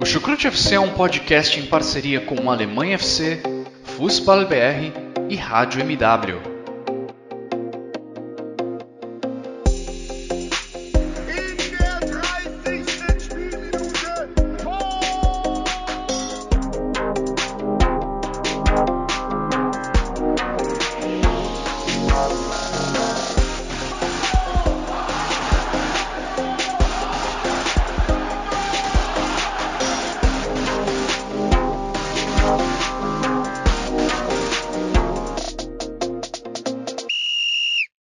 O Chucrute FC é um podcast em parceria com Alemanha FC, Fußball BR e Rádio MW.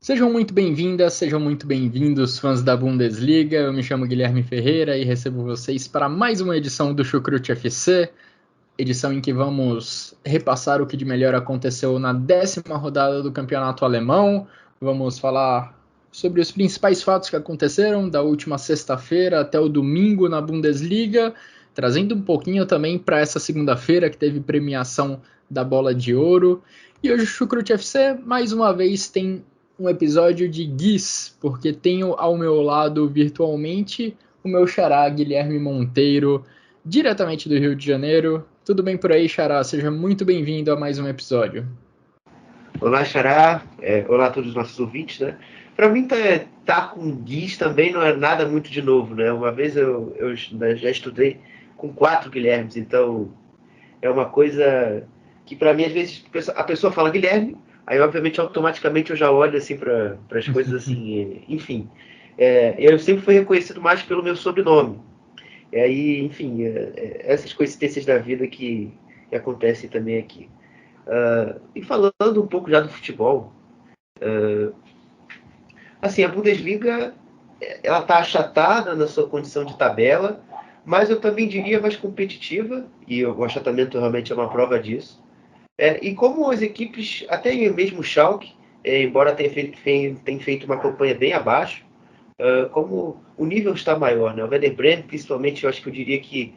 Sejam muito bem-vindas, sejam muito bem-vindos, fãs da Bundesliga. Eu me chamo Guilherme Ferreira e recebo vocês para mais uma edição do Chucrute FC, edição em que vamos repassar o que de melhor aconteceu na 10ª rodada do campeonato alemão. Vamos falar sobre os principais fatos que aconteceram da última sexta-feira até o domingo na Bundesliga, trazendo um pouquinho também para essa segunda-feira que teve premiação da Bola de Ouro. E hoje o Chucrute FC mais uma vez tem um episódio de GIS, porque tenho ao meu lado virtualmente o meu xará Guilherme Monteiro, diretamente do Rio de Janeiro. Tudo bem por aí, xará? Seja muito bem-vindo a mais um episódio. Olá, xará. Olá a todos os nossos ouvintes, né? Para mim, tá com GIS também não é nada muito de novo, né? Uma vez eu já estudei com 4 Guilhermes, então é uma coisa que para mim, às vezes, a pessoa fala Guilherme, aí, obviamente, automaticamente eu já olho assim para as coisas assim, enfim. Eu sempre fui reconhecido mais pelo meu sobrenome. E aí, enfim, essas coincidências da vida que acontecem também aqui. E falando um pouco já do futebol, assim, a Bundesliga, ela está achatada na sua condição de tabela, mas eu também diria mais competitiva, e o achatamento realmente é uma prova disso. E como as equipes, até mesmo o Schalke, embora tenha feito uma campanha bem abaixo, como o nível está maior, né? O Werder Bremen, principalmente, eu acho que eu diria que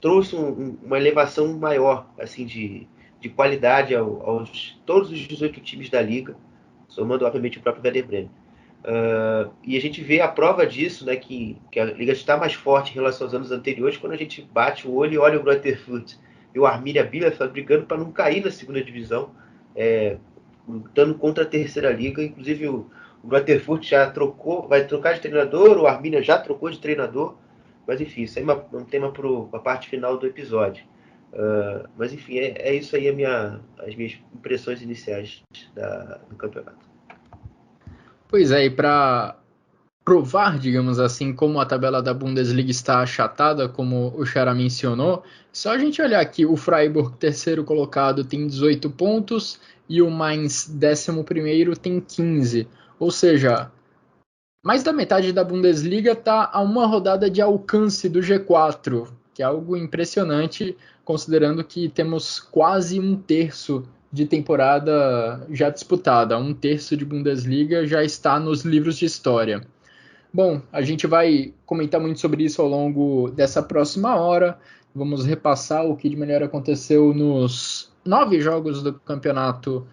trouxe uma elevação maior assim, de qualidade aos todos os 18 times da Liga, somando, obviamente, o próprio Werder Bremen. E a gente vê a prova disso, né, que a Liga está mais forte em relação aos anos anteriores, quando a gente bate o olho e olha o Greuther Fürth e o Arminia Bielefeld brigando para não cair na segunda divisão, lutando contra a terceira liga. Inclusive o Greuther Fürth já vai trocar de treinador, o Arminia já trocou de treinador, mas enfim, isso aí é um tema para a parte final do episódio. Mas enfim, é isso aí as minhas impressões iniciais do campeonato. Pois é, e para provar, digamos assim, como a tabela da Bundesliga está achatada, como o Xará mencionou, só a gente olhar aqui, o Freiburg, terceiro colocado, tem 18 pontos e o Mainz, 11º, tem 15. Ou seja, mais da metade da Bundesliga está a uma rodada de alcance do G4, que é algo impressionante, considerando que temos quase um terço de temporada já disputada. Um terço de Bundesliga já está nos livros de história. Bom, a gente vai comentar muito sobre isso ao longo dessa próxima hora. Vamos repassar o que de melhor aconteceu nos 9 jogos do campeonato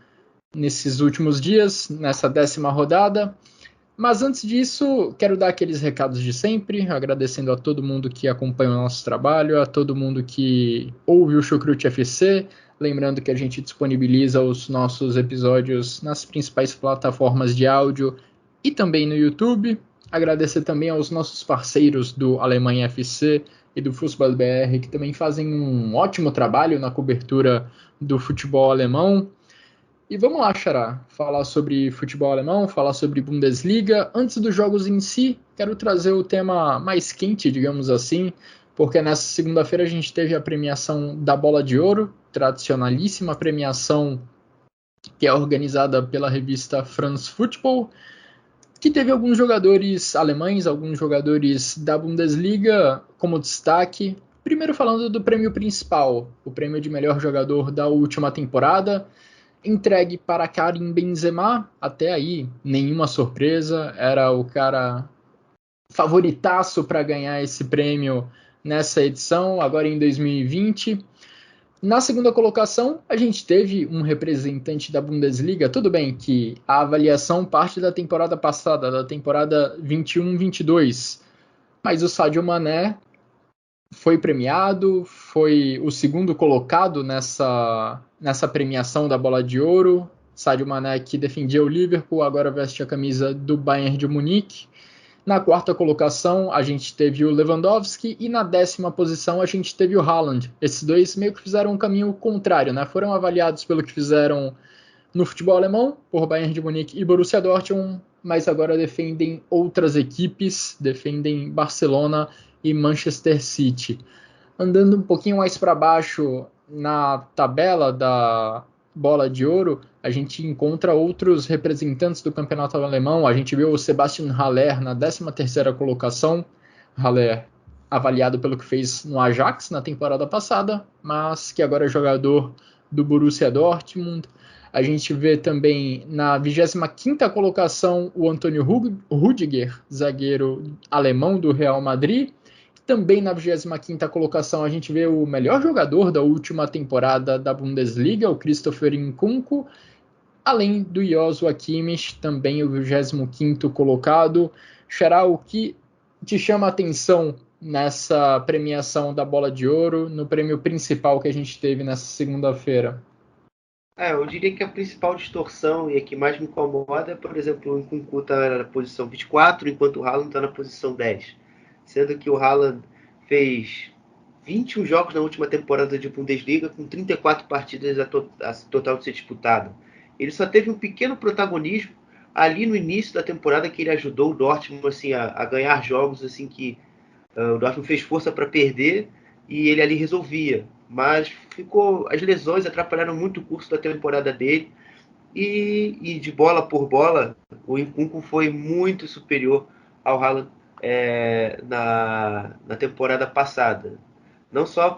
nesses últimos dias, nessa 10ª rodada. Mas antes disso, quero dar aqueles recados de sempre, agradecendo a todo mundo que acompanha o nosso trabalho, a todo mundo que ouve o Chucrute FC. Lembrando que a gente disponibiliza os nossos episódios nas principais plataformas de áudio e também no YouTube. Agradecer também aos nossos parceiros do Alemanha FC e do Fußball BR, que também fazem um ótimo trabalho na cobertura do futebol alemão. E vamos lá, Xará, falar sobre futebol alemão, falar sobre Bundesliga. Antes dos jogos em si, quero trazer o tema mais quente, digamos assim, porque nessa segunda-feira a gente teve a premiação da Bola de Ouro, tradicionalíssima premiação que é organizada pela revista France Football, que teve alguns jogadores alemães, alguns jogadores da Bundesliga como destaque. Primeiro falando do prêmio principal, o prêmio de melhor jogador da última temporada, entregue para Karim Benzema. Até aí, nenhuma surpresa, era o cara favoritaço para ganhar esse prêmio nessa edição, agora em 2020. Na segunda colocação, a gente teve um representante da Bundesliga. Tudo bem que a avaliação parte da temporada passada, da temporada 21-22, mas o Sadio Mané foi premiado, foi o segundo colocado nessa premiação da Bola de Ouro. Sadio Mané, que defendia o Liverpool, agora veste a camisa do Bayern de Munique. Na quarta colocação, a gente teve o Lewandowski e na 10ª posição a gente teve o Haaland. Esses dois meio que fizeram um caminho contrário, né? Foram avaliados pelo que fizeram no futebol alemão, por Bayern de Munique e Borussia Dortmund, mas agora defendem outras equipes, defendem Barcelona e Manchester City. Andando um pouquinho mais para baixo na tabela da Bola de Ouro, a gente encontra outros representantes do campeonato alemão. A gente viu o Sebastian Haller na 13ª colocação. Haller avaliado pelo que fez no Ajax na temporada passada, mas que agora é jogador do Borussia Dortmund. A gente vê também na 25ª colocação o Antônio Rüdiger, zagueiro alemão do Real Madrid. Também na 25ª colocação a gente vê o melhor jogador da última temporada da Bundesliga, o Christopher Nkunku, além do Joshua Kimmich, também o 25º colocado. Xará, o que te chama a atenção nessa premiação da Bola de Ouro, no prêmio principal que a gente teve nessa segunda-feira? Eu diria que a principal distorção e a que mais me incomoda é, por exemplo, o Nkunku está na posição 24, enquanto o Haaland está na posição 10. Sendo que o Haaland fez 21 jogos na última temporada de Bundesliga, com 34 partidas a total de ser disputado. Ele só teve um pequeno protagonismo ali no início da temporada, que ele ajudou o Dortmund assim, a ganhar jogos assim, que o Dortmund fez força para perder e ele ali resolvia. Mas as lesões atrapalharam muito o curso da temporada dele. E de bola por bola, o Nkunku foi muito superior ao Haaland na temporada passada. Não só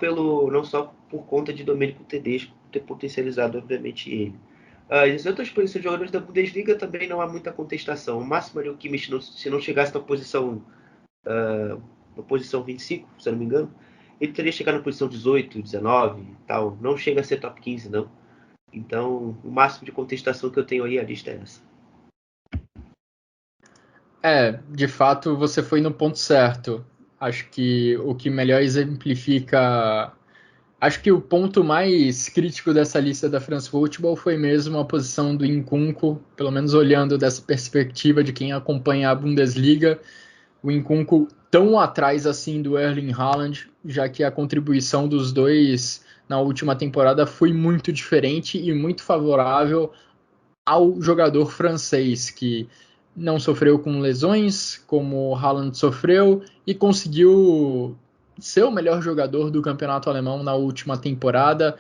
por conta de Domenico Tedesco ter potencializado, obviamente, ele. As outras posições de jogadores da Bundesliga também não há muita contestação. O máximo ali o Kimmich, se não chegasse na posição 25, se eu não me engano, ele teria chegado na posição 18, 19 e tal. Não chega a ser top 15, não. Então, o máximo de contestação que eu tenho aí, a lista é essa. De fato, você foi no ponto certo. Acho que o que melhor exemplifica... Acho que o ponto mais crítico dessa lista da France Football foi mesmo a posição do Nkunku, pelo menos olhando dessa perspectiva de quem acompanha a Bundesliga. O Nkunku tão atrás assim do Erling Haaland, já que a contribuição dos dois na última temporada foi muito diferente e muito favorável ao jogador francês, que não sofreu com lesões, como o Haaland sofreu, e conseguiu ser o melhor jogador do campeonato alemão na última temporada.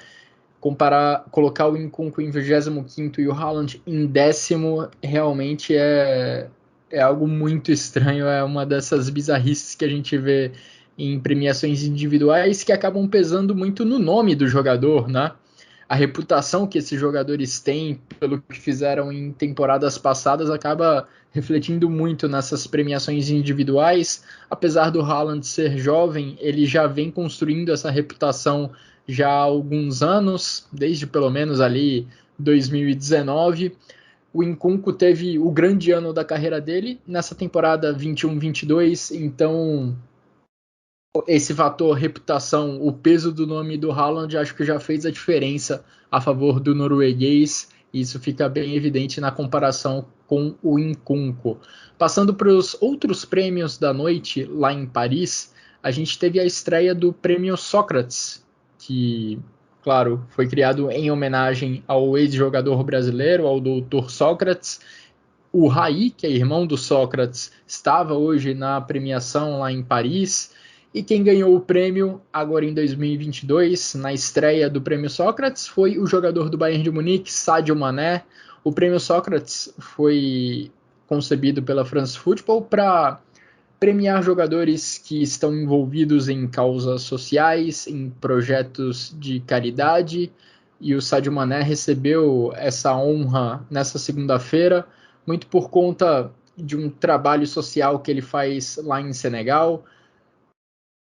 Colocar o Nkunku em 25º e o Haaland em 10º realmente é algo muito estranho, é uma dessas bizarrices que a gente vê em premiações individuais que acabam pesando muito no nome do jogador, né? A reputação que esses jogadores têm pelo que fizeram em temporadas passadas acaba refletindo muito nessas premiações individuais. Apesar do Haaland ser jovem, ele já vem construindo essa reputação já há alguns anos, desde pelo menos ali 2019. O Nkunku teve o grande ano da carreira dele nessa temporada 21-22, então esse fator reputação, o peso do nome do Haaland, acho que já fez a diferença a favor do norueguês, e isso fica bem evidente na comparação com o Nkunku. Passando para os outros prêmios da noite, lá em Paris, a gente teve a estreia do Prêmio Sócrates, que, claro, foi criado em homenagem ao ex-jogador brasileiro, ao Dr. Sócrates. O Raí, que é irmão do Sócrates, estava hoje na premiação lá em Paris. E quem ganhou o prêmio agora em 2022, na estreia do Prêmio Sócrates, foi o jogador do Bayern de Munique, Sadio Mané. O Prêmio Sócrates foi concebido pela France Football para premiar jogadores que estão envolvidos em causas sociais, em projetos de caridade. E o Sadio Mané recebeu essa honra nessa segunda-feira, muito por conta de um trabalho social que ele faz lá em Senegal,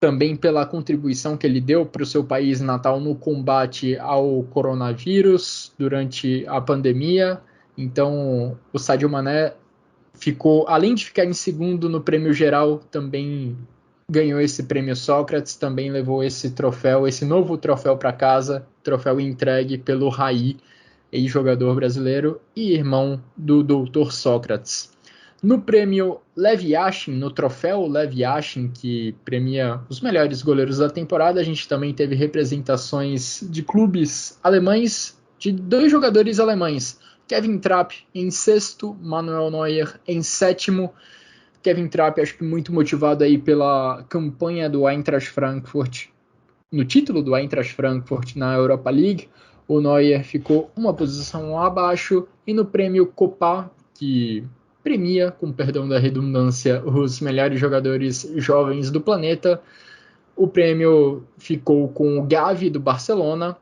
também pela contribuição que ele deu para o seu país natal no combate ao coronavírus durante a pandemia. Então, o Sadio Mané ficou, além de ficar em segundo no prêmio geral, também ganhou esse prêmio Sócrates, também levou esse troféu, esse novo troféu para casa, troféu entregue pelo Raí, ex-jogador brasileiro e irmão do Dr. Sócrates. No prêmio Lev Yashin, no troféu Lev Yashin, que premia os melhores goleiros da temporada, a gente também teve representações de clubes alemães, de 2 jogadores alemães, Kevin Trapp em 6º, Manuel Neuer em 7º. Kevin Trapp, acho que muito motivado aí pela campanha do Eintracht Frankfurt, no título do Eintracht Frankfurt na Europa League. O Neuer ficou uma posição abaixo, e no prêmio Copa, que premia, com perdão da redundância, os melhores jogadores jovens do planeta, o prêmio ficou com o Gavi do Barcelona,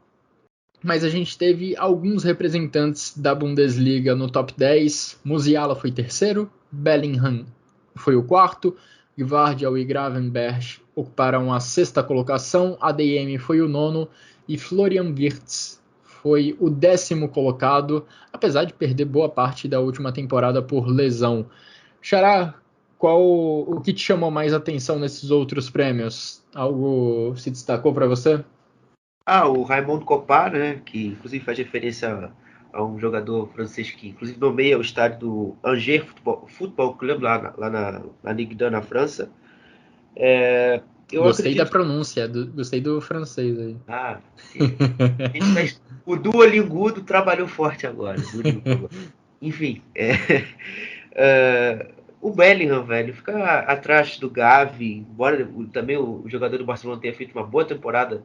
mas a gente teve alguns representantes da Bundesliga no top 10. Musiala foi 3º, Bellingham foi o 4º, Gvardiol e Gravenberch ocuparam a 6ª colocação, ADM foi o 9º e Florian Wirtz foi o 10º colocado, apesar de perder boa parte da última temporada por lesão. Xará, o que te chamou mais atenção nesses outros prêmios? Algo se destacou para você? O Raymond Kopa, né, que inclusive faz referência a um jogador francês que inclusive nomeia o estádio do Angers Football Club lá na Ligue 1 na França. Eu Gostei da acredito... pronúncia, gostei do francês aí. Sim. O Duolingo trabalhou forte agora. Enfim, o Bellingham, velho, fica atrás do Gavi, embora também o jogador do Barcelona tenha feito uma boa temporada.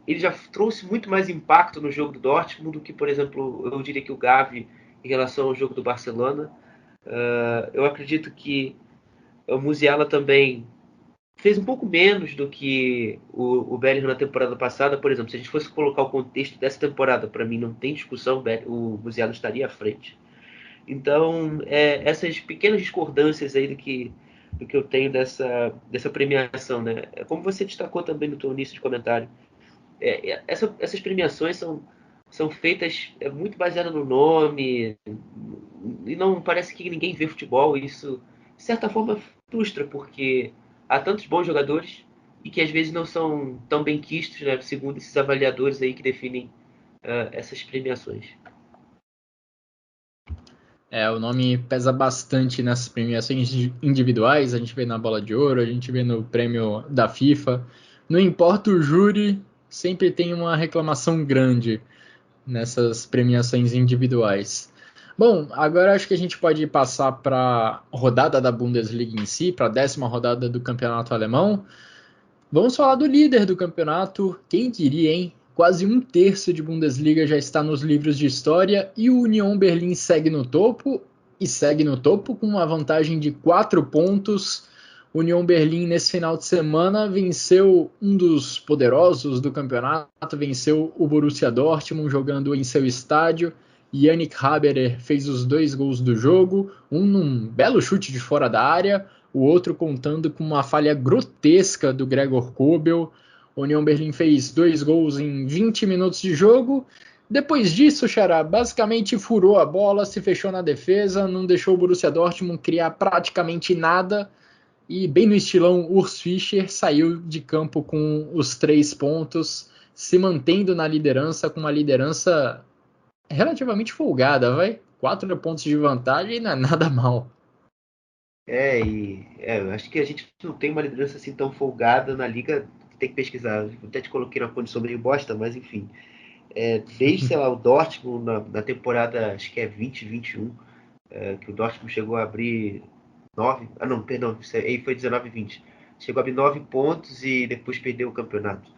Ele já trouxe muito mais impacto no jogo do Dortmund do que, por exemplo, eu diria que o Gavi em relação ao jogo do Barcelona. Eu acredito que o Musiala também fez um pouco menos do que o Bellingham na temporada passada. Por exemplo, se a gente fosse colocar o contexto dessa temporada, para mim não tem discussão, o Musiala estaria à frente. Então, essas pequenas discordâncias aí do que eu tenho dessa premiação, né? Como você destacou também no seu início de comentário, essas premiações são feitas muito baseadas no nome, e não parece que ninguém vê futebol, e isso, de certa forma, frustra, porque há tantos bons jogadores e que às vezes não são tão bem quistos, né, segundo esses avaliadores aí que definem essas premiações. O nome pesa bastante nessas premiações individuais, a gente vê na Bola de Ouro, a gente vê no prêmio da FIFA. Não importa o júri, sempre tem uma reclamação grande nessas premiações individuais. Bom, agora acho que a gente pode passar para a rodada da Bundesliga em si, para a 10ª rodada do campeonato alemão. Vamos falar do líder do campeonato, quem diria, hein? Quase 1/3 de Bundesliga já está nos livros de história, e o Union Berlin segue no topo com uma vantagem de 4 pontos. O Union Berlin nesse final de semana venceu um dos poderosos do campeonato, venceu o Borussia Dortmund jogando em seu estádio. Yannick Haberer fez os 2 gols do jogo, um num belo chute de fora da área, o outro contando com uma falha grotesca do Gregor Kobel. O Union Berlin fez 2 gols em 20 minutos de jogo. Depois disso, Xará basicamente furou a bola, se fechou na defesa, não deixou o Borussia Dortmund criar praticamente nada, e bem no estilão Urs Fischer saiu de campo com os 3 pontos, se mantendo na liderança, com uma liderança relativamente folgada, vai? 4 pontos de vantagem não é nada mal. Eu acho que a gente não tem uma liderança assim tão folgada na liga, tem que pesquisar. Eu até te coloquei na condição meio bosta, mas enfim. Desde, sei lá, o Dortmund na temporada, acho que é 2021, que o Dortmund chegou a abrir 9. Não, perdão, aí foi 19-20. Chegou a abrir 9 pontos e depois perdeu o campeonato.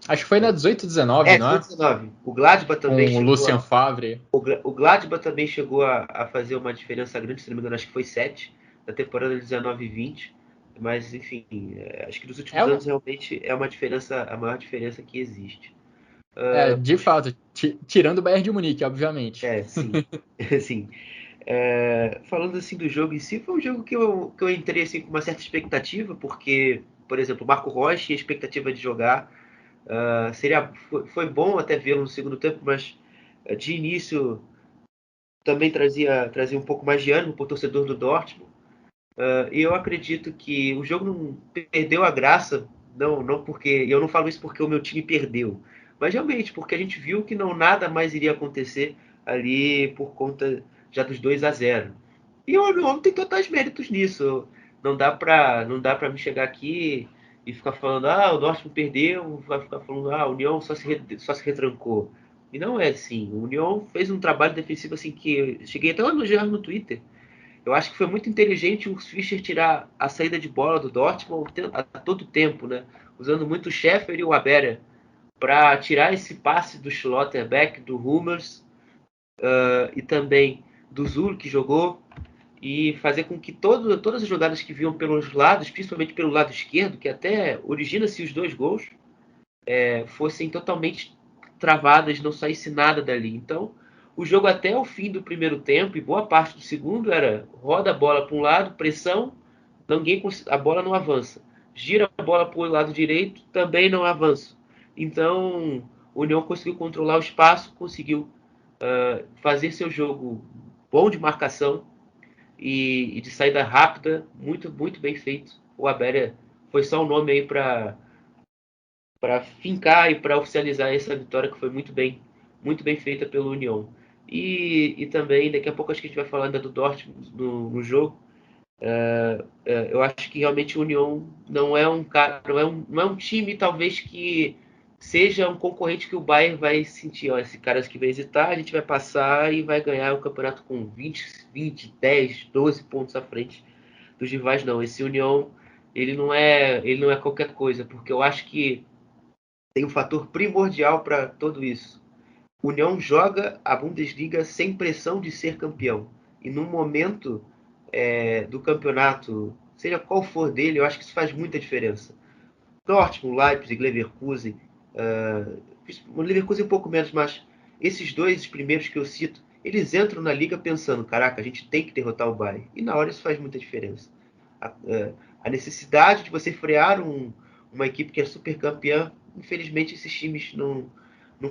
Acho que foi na 18-19, não é? 18-19. O Gladbach também com o Lucien Favre. O Gladbach também chegou a fazer uma diferença grande, se não me engano, acho que foi 7 na temporada de 19-20. Mas, enfim, acho que nos últimos anos realmente é a maior diferença que existe. De fato, tirando o Bayern de Munique, obviamente. Sim. Sim. Falando assim do jogo em si, foi um jogo que eu entrei assim, com uma certa expectativa, porque, por exemplo, o Marco Reus tinha expectativa de jogar. Foi bom até vê-lo no segundo tempo, mas de início também trazia um pouco mais de ânimo para o torcedor do Dortmund. E eu acredito que o jogo não perdeu a graça, não porque. Eu não falo isso porque o meu time perdeu, mas realmente porque a gente viu que nada mais iria acontecer ali por conta já dos 2-0. E o União tem totais méritos nisso. Não dá para me chegar aqui e ficar falando, o Dortmund perdeu, vai ficar falando, a União só se retrancou. E não é assim. O União fez um trabalho defensivo assim que eu cheguei até a elogiar no Twitter. Eu acho que foi muito inteligente o Fischer tirar a saída de bola do Dortmund a todo tempo, né? Usando muito o Schäfer e o Abera para tirar esse passe do Schlotterbeck, do Hummels e também do Zul, que jogou, e fazer com que todas as jogadas que vinham pelos lados, principalmente pelo lado esquerdo, que até origina-se os 2 gols, fossem totalmente travadas, não saísse nada dali. Então, o jogo até o fim do primeiro tempo e boa parte do segundo era roda a bola para um lado, pressão, a bola não avança. Gira a bola para o lado direito, também não avança. Então, o União conseguiu controlar o espaço, conseguiu fazer seu jogo bom de marcação e de saída rápida, muito, muito bem feito. O Abéria foi só um nome aí para fincar e para oficializar essa vitória que foi muito bem feita pelo União. E também, daqui a pouco acho que a gente vai falar ainda do Dortmund no jogo. Eu acho que realmente o União não é um cara, não é um time talvez que seja um concorrente que o Bayern vai sentir, esse cara que vai hesitar, a gente vai passar e vai ganhar o campeonato com 20, 10, 12 pontos à frente dos rivais, não. Esse União, ele não é qualquer coisa, porque eu acho que tem um fator primordial para tudo isso. O União joga a Bundesliga sem pressão de ser campeão. E no momento do campeonato, seja qual for dele, eu acho que isso faz muita diferença. Dortmund, Leipzig, Leverkusen, o Leverkusen um pouco menos, mas esses 2 primeiros que eu cito, eles entram na liga pensando, caraca, a gente tem que derrotar o Bayern. E na hora isso faz muita diferença. A necessidade de você frear uma equipe que é super campeã, infelizmente esses times não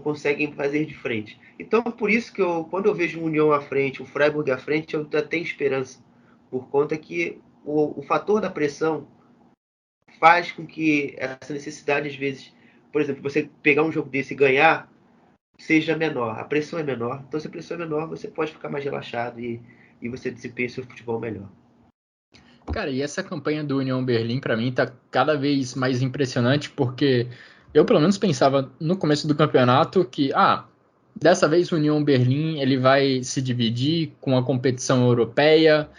conseguem fazer de frente. Então, por isso que quando eu vejo o União à frente, o Freiburg à frente, eu ainda tenho esperança. Por conta que o fator da pressão faz com que essa necessidade, às vezes, por exemplo, você pegar um jogo desse e ganhar, seja menor. A pressão é menor. Então, se a pressão é menor, você pode ficar mais relaxado e você desempenha seu futebol melhor. Cara, e essa campanha do União Berlim, para mim, tá cada vez mais impressionante, porque eu, pelo menos, pensava no começo do campeonato que, dessa vez o União Berlim ele vai se dividir com a competição europeia,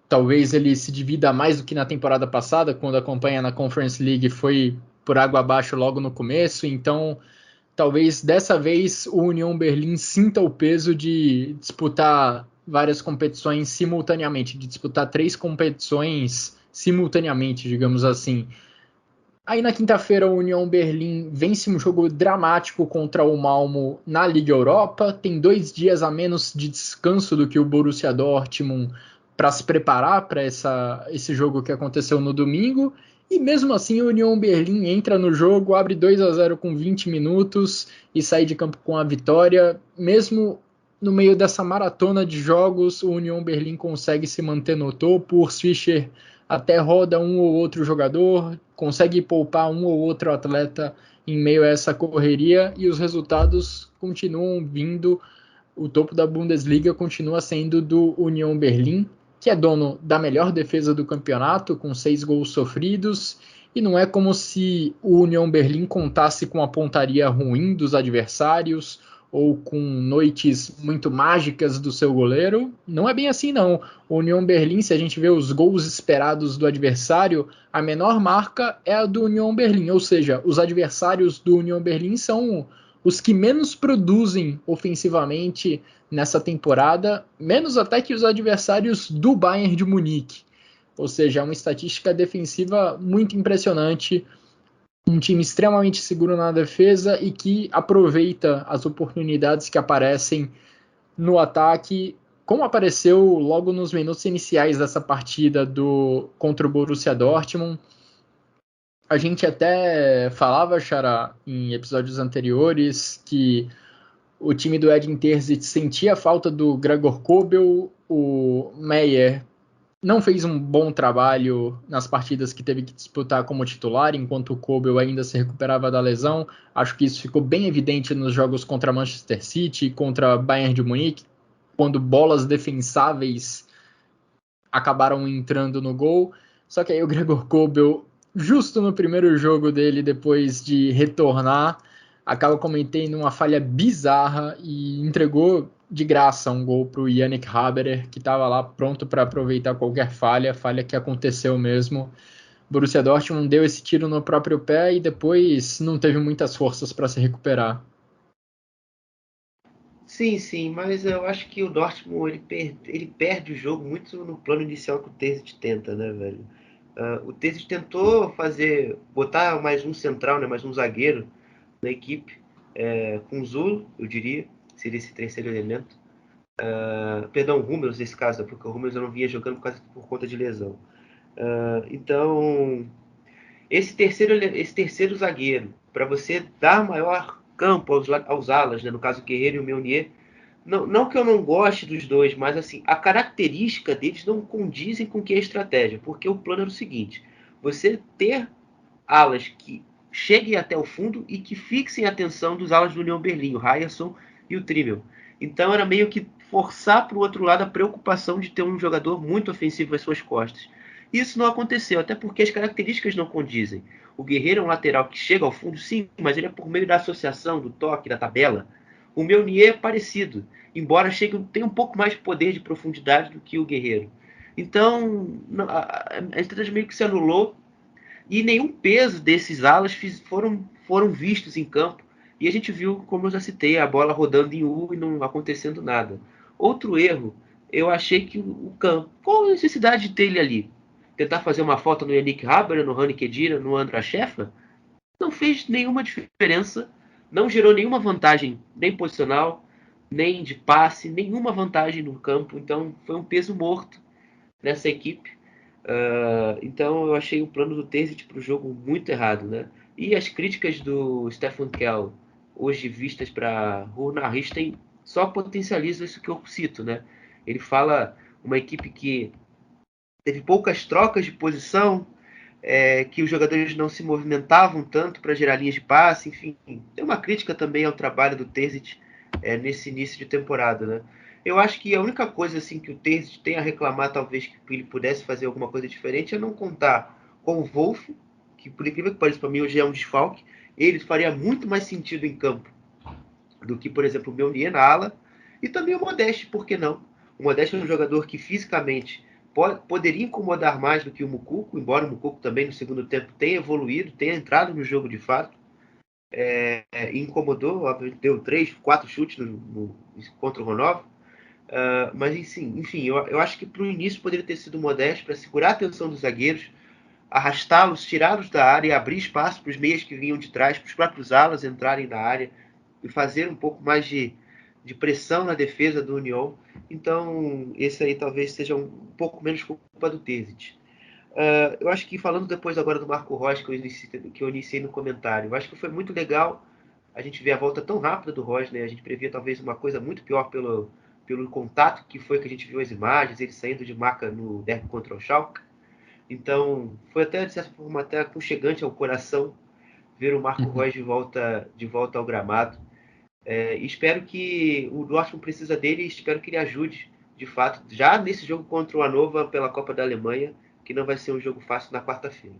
talvez ele se divida mais do que na temporada passada, quando a campanha na Conference League foi por água abaixo logo no começo, então talvez dessa vez o União Berlim sinta o peso de disputar várias competições simultaneamente, de disputar 3 competições simultaneamente, digamos assim. Aí na quinta-feira o União Berlim vence um jogo dramático contra o Malmo na Liga Europa, tem 2 dias a menos de descanso do que o Borussia Dortmund para se preparar para esse jogo que aconteceu no domingo, e mesmo assim o União Berlim entra no jogo, abre 2-0 com 20 minutos e sai de campo com a vitória. Mesmo no meio dessa maratona de jogos, o União Berlim consegue se manter no topo. O Fischer até roda um ou outro jogador, consegue poupar um ou outro atleta em meio a essa correria, e os resultados continuam vindo. O topo da Bundesliga continua sendo do União Berlim, que é dono da melhor defesa do campeonato, com 6 gols sofridos, e não é como se o União Berlim contasse com a pontaria ruim dos adversários ou com noites muito mágicas do seu goleiro. Não é bem assim, não. O União Berlim, se a gente vê os gols esperados do adversário, a menor marca é a do União Berlim, ou seja, os adversários do União Berlim são os que menos produzem ofensivamente nessa temporada, menos até que os adversários do Bayern de Munique. Ou seja, é uma estatística defensiva muito impressionante, um time extremamente seguro na defesa e que aproveita as oportunidades que aparecem no ataque, como apareceu logo nos minutos iniciais dessa partida contra o Borussia Dortmund. A gente até falava, Xará, em episódios anteriores, que o time do Edin Terzic sentia a falta do Gregor Kobel, o Meyer não fez um bom trabalho nas partidas que teve que disputar como titular, enquanto o Kobel ainda se recuperava da lesão. Acho que isso ficou bem evidente nos jogos contra Manchester City, contra Bayern de Munique, quando bolas defensáveis acabaram entrando no gol. Só que aí o Gregor Kobel, justo no primeiro jogo dele, depois de retornar, acaba cometendo uma falha bizarra e entregou de graça um gol para o Yannick Haberer, que estava lá pronto para aproveitar qualquer falha que aconteceu mesmo. O Borussia Dortmund deu esse tiro no próprio pé e depois não teve muitas forças para se recuperar. Sim, mas eu acho que o Dortmund ele perde o jogo muito no plano inicial que o Terzic tenta, né, velho? O Terzic tentou botar mais um central, né, mais um zagueiro na equipe, com o Zulo, eu diria, seria esse terceiro elemento. Perdão, o Hummels nesse caso, porque o Hummels eu não vinha jogando por conta de lesão. Então, esse terceiro zagueiro, para você dar maior campo aos alas, né, no caso o Guerreiro e o Meunier, não que eu não goste dos dois, mas assim, a característica deles não condizem com o que é a estratégia, porque o plano era o seguinte: você ter alas que cheguem até o fundo e que fixem a atenção dos alas do União Berlim, o Ryerson e o Trimmel. Então era meio que forçar para o outro lado a preocupação de ter um jogador muito ofensivo às suas costas. Isso não aconteceu, até porque as características não condizem. O Guerreiro é um lateral que chega ao fundo, sim, mas ele é por meio da associação, do toque, da tabela. O Meunier é parecido, embora tenha um pouco mais de poder de profundidade do que o Guerreiro. Então, a estratégia meio que se anulou e nenhum peso desses alas foram vistos em campo. E a gente viu, como eu já citei, a bola rodando em U e não acontecendo nada. Outro erro, eu achei que o campo... Qual a necessidade de ter ele ali? Tentar fazer uma falta no Yannick Haber, no Rani Khedira, no André Schäfer? Não fez nenhuma diferença, não gerou nenhuma vantagem, nem posicional, nem de passe, nenhuma vantagem no campo. Então foi um peso morto nessa equipe. Então eu achei o plano do Terzic para o jogo muito errado, né? E as críticas do Stefan Kell, hoje vistas para Runar Richten, só potencializam isso que eu cito, né? Ele fala uma equipe que teve poucas trocas de posição, que os jogadores não se movimentavam tanto para gerar linhas de passe, enfim. Tem uma crítica também ao trabalho do Terzic nesse início de temporada, né? Eu acho que a única coisa assim que o Terzic tem a reclamar, talvez que ele pudesse fazer alguma coisa diferente, é não contar com o Wolf, que por incrível que pareça, para mim hoje é um desfalque. Ele faria muito mais sentido em campo do que, por exemplo, o Meunier na ala, e também o Modeste, por que não? O Modeste é um jogador que fisicamente poderia incomodar mais do que o Moukoko, embora o Moukoko também no segundo tempo tenha evoluído, tenha entrado no jogo de fato, incomodou, deu 3, 4 chutes contra o Ronaldo. Mas enfim, eu acho que para o início poderia ter sido Modesto para segurar a atenção dos zagueiros, arrastá-los, tirá-los da área e abrir espaço para os meias que vinham de trás, para os próprios alas entrarem na área e fazer um pouco mais de pressão na defesa do União. Então, esse aí talvez seja um pouco menos culpa do Terzic. Eu acho que falando depois agora do Marco Reus, que eu iniciei no comentário, eu acho que foi muito legal a gente ver a volta tão rápida do Reus, né? A gente previa talvez uma coisa muito pior pelo contato que foi que a gente viu as imagens, ele saindo de maca no derby contra o Schalke. Então, foi até, de certa forma, até aconchegante ao coração ver o Marco Reus de volta ao gramado. Espero que o Dortmund precisa dele e espero que ele ajude, de fato, já nesse jogo contra o Hannover pela Copa da Alemanha, que não vai ser um jogo fácil na quarta-feira.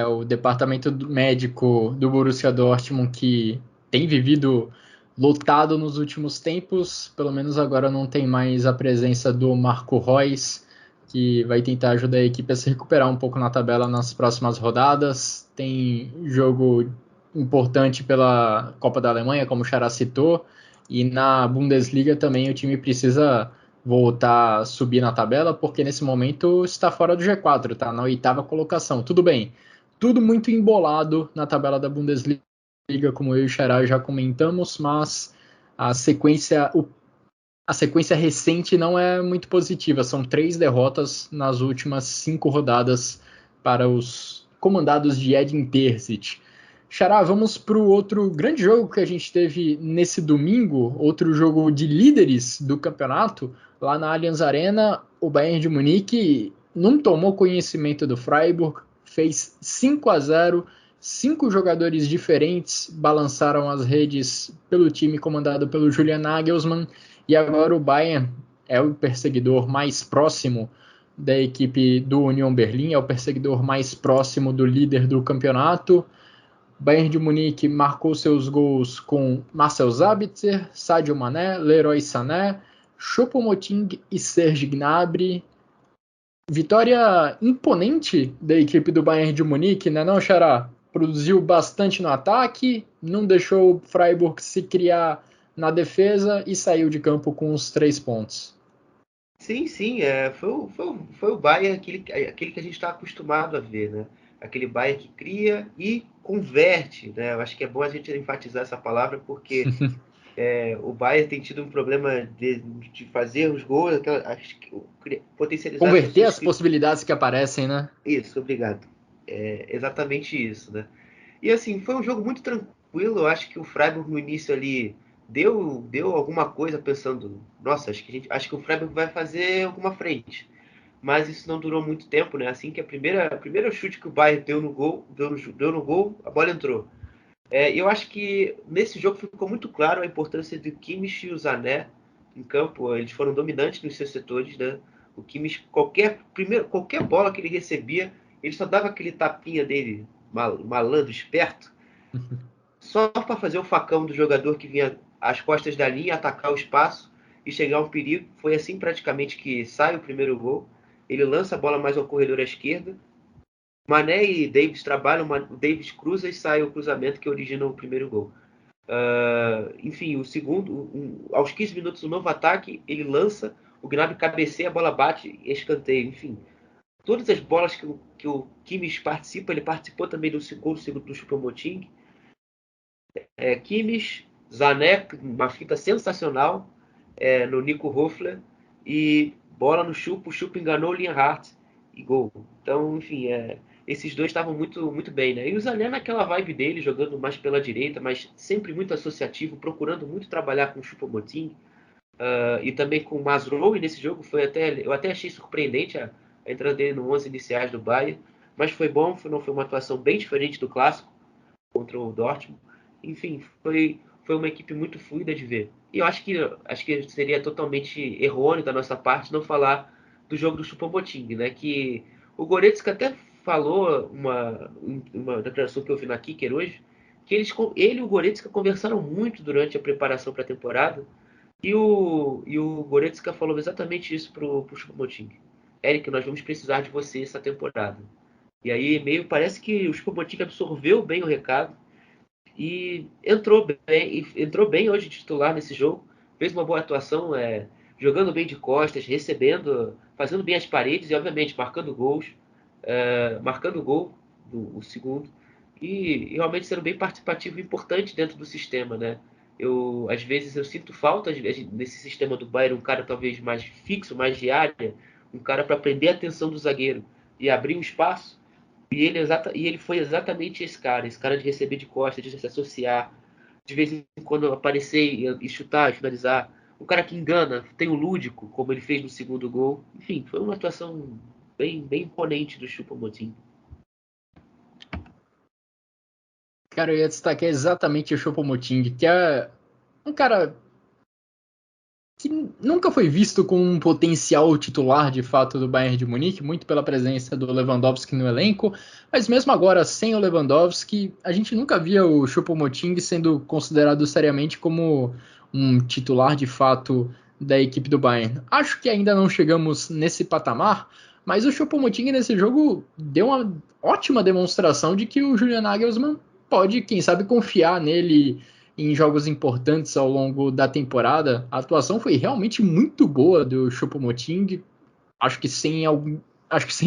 O departamento médico do Borussia Dortmund, que tem vivido lotado nos últimos tempos, pelo menos agora não tem mais a presença do Marco Reus, que vai tentar ajudar a equipe a se recuperar um pouco na tabela nas próximas rodadas. Tem jogo importante pela Copa da Alemanha, como o Xará citou, e na Bundesliga também o time precisa voltar a subir na tabela, porque nesse momento está fora do G4, está na 8ª colocação. Tudo bem, tudo muito embolado na tabela da Bundesliga, como eu e o Xará já comentamos, mas a sequência recente não é muito positiva. São 3 derrotas nas últimas 5 rodadas para os comandados de Edin Terzic. Xará, vamos para o outro grande jogo que a gente teve nesse domingo, outro jogo de líderes do campeonato, Lá na Allianz Arena, o Bayern de Munique não tomou conhecimento do Freiburg, fez 5-0, 5 jogadores diferentes balançaram as redes pelo time comandado pelo Julian Nagelsmann, e agora o Bayern é o perseguidor mais próximo da equipe do Union Berlim, é o perseguidor mais próximo do líder do campeonato. Bayern de Munique marcou seus gols com Marcel Sabitzer, Sadio Mané, Leroy Sané, Choupo-Moting e Serge Gnabry. Vitória imponente da equipe do Bayern de Munique, né, não, Xará? Produziu bastante no ataque, não deixou o Freiburg se criar na defesa e saiu de campo com os 3 pontos. Sim, foi o Bayern aquele que a gente está acostumado a ver, né? Aquele Bayern que cria e converte, né? Eu acho que é bom a gente enfatizar essa palavra porque o Bayern tem tido um problema de fazer os gols, potencializar converter as possibilidades que aparecem, né? Isso, obrigado. É exatamente isso, né? E assim, foi um jogo muito tranquilo. Eu acho que o Freiburg no início ali deu alguma coisa pensando, nossa, acho que o Freiburg vai fazer alguma frente. Mas isso não durou muito tempo, né? Assim que a primeira chute que o Bayern deu no gol, a bola entrou. Eu acho que nesse jogo ficou muito claro a importância do Kimmich e o Sané em campo. Eles foram dominantes nos seus setores, né? O Kimmich, qualquer bola que ele recebia, ele só dava aquele tapinha dele, malandro, esperto, só para fazer o facão do jogador que vinha às costas da linha, atacar o espaço e chegar ao perigo. Foi assim praticamente que sai o primeiro gol. Ele lança a bola mais ao corredor à esquerda. Mané e Davis trabalham, o Davis cruza e sai o cruzamento que origina o primeiro gol. Enfim, o segundo, aos 15 minutos, um novo ataque, ele lança, o Gnabry cabeceia, a bola bate, escanteio. Enfim, todas as bolas que o Kimmich participa, ele participou também do gol do Choupo-Moting. Kimmich, Sané, uma fita sensacional no Nico Höfler, e bola no Choupo, o Choupo enganou o Lienhardt e gol. Então, enfim, esses dois estavam muito, muito bem, né? E o Sané naquela vibe dele, jogando mais pela direita, mas sempre muito associativo, procurando muito trabalhar com o Choupo-Moting e também com o Mazraoui nesse jogo. Eu até achei surpreendente a entrada dele no 11 iniciais do Bayern, mas foi bom, não foi uma atuação bem diferente do clássico contra o Dortmund. Enfim, foi uma equipe muito fluida de ver. E eu acho que seria totalmente errôneo da nossa parte não falar do jogo do Choupo-Moting, né? Que o Goretzka até falou uma declaração que eu vi na Kicker hoje, que ele e o Goretzka conversaram muito durante a preparação para a temporada, e o Goretzka falou exatamente isso pro Choupo-Moting. Eric, nós vamos precisar de você essa temporada. E aí parece que o Choupo-Moting absorveu bem o recado e entrou bem hoje de titular nesse jogo. Fez uma boa atuação, jogando bem de costas, recebendo, fazendo bem as paredes e, obviamente, marcando gols. Marcando o gol, o segundo. E realmente sendo bem participativo e importante dentro do sistema, né? Às vezes, eu sinto falta nesse sistema do Bayern, um cara talvez mais fixo, mais de área, um cara para prender a atenção do zagueiro e abrir um espaço. E ele foi exatamente esse cara de receber de costas, de se associar, de vez em quando aparecer e chutar, e finalizar. Um cara que engana, tem o lúdico, como ele fez no segundo gol. Enfim, foi uma atuação bem, bem imponente do Choupo-Moting. Cara, eu ia destacar exatamente o Choupo-Moting, que é um cara que nunca foi visto como um potencial titular de fato do Bayern de Munique, muito pela presença do Lewandowski no elenco, mas mesmo agora sem o Lewandowski, a gente nunca via o Choupo-Moting sendo considerado seriamente como um titular de fato da equipe do Bayern. Acho que ainda não chegamos nesse patamar, mas o Choupo-Moting nesse jogo deu uma ótima demonstração de que o Julian Nagelsmann pode, quem sabe, confiar nele em jogos importantes ao longo da temporada. A atuação foi realmente muito boa do Choupo-Moting. Acho que sem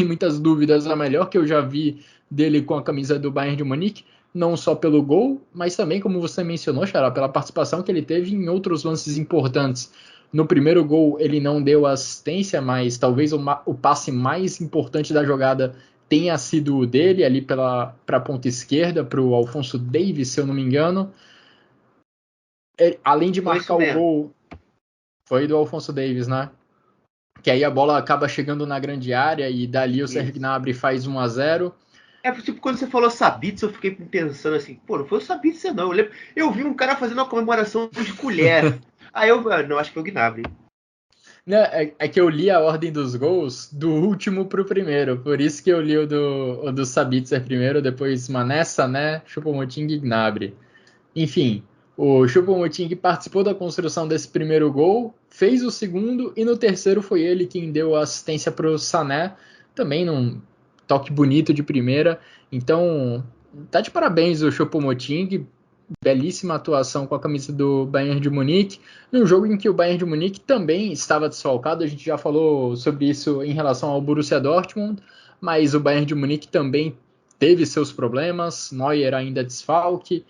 muitas dúvidas a melhor que eu já vi dele com a camisa do Bayern de Munique, não só pelo gol, mas também, como você mencionou, Xará, pela participação que ele teve em outros lances importantes. No primeiro gol ele não deu assistência, mas talvez o passe mais importante da jogada tenha sido o dele, ali para a ponta esquerda, para o Alphonso Davies, se eu não me engano. Além de marcar o gol, foi do Alphonso Davies, né? que aí a bola acaba chegando na grande área e dali o Serge Gnabry faz 1-0. Tipo, quando você falou Sabitzer, eu fiquei pensando assim, pô, não foi o Sabitzer não. Eu vi um cara fazendo uma comemoração de colher. Aí não, acho que foi o Gnabry. É que eu li a ordem dos gols do último pro primeiro, por isso que eu li o do Sabitzer primeiro, depois Mané, Sané, Choupo-Moting e Gnabry. Enfim, o Choupo-Moting participou da construção desse primeiro gol, fez o segundo e no terceiro foi ele quem deu a assistência pro Sané, também num toque bonito de primeira. Então, tá de parabéns o Choupo-Moting, belíssima atuação com a camisa do Bayern de Munique, num jogo em que o Bayern de Munique também estava desfalcado. A gente já falou sobre isso em relação ao Borussia Dortmund, mas o Bayern de Munique também teve seus problemas, Neuer ainda desfalque,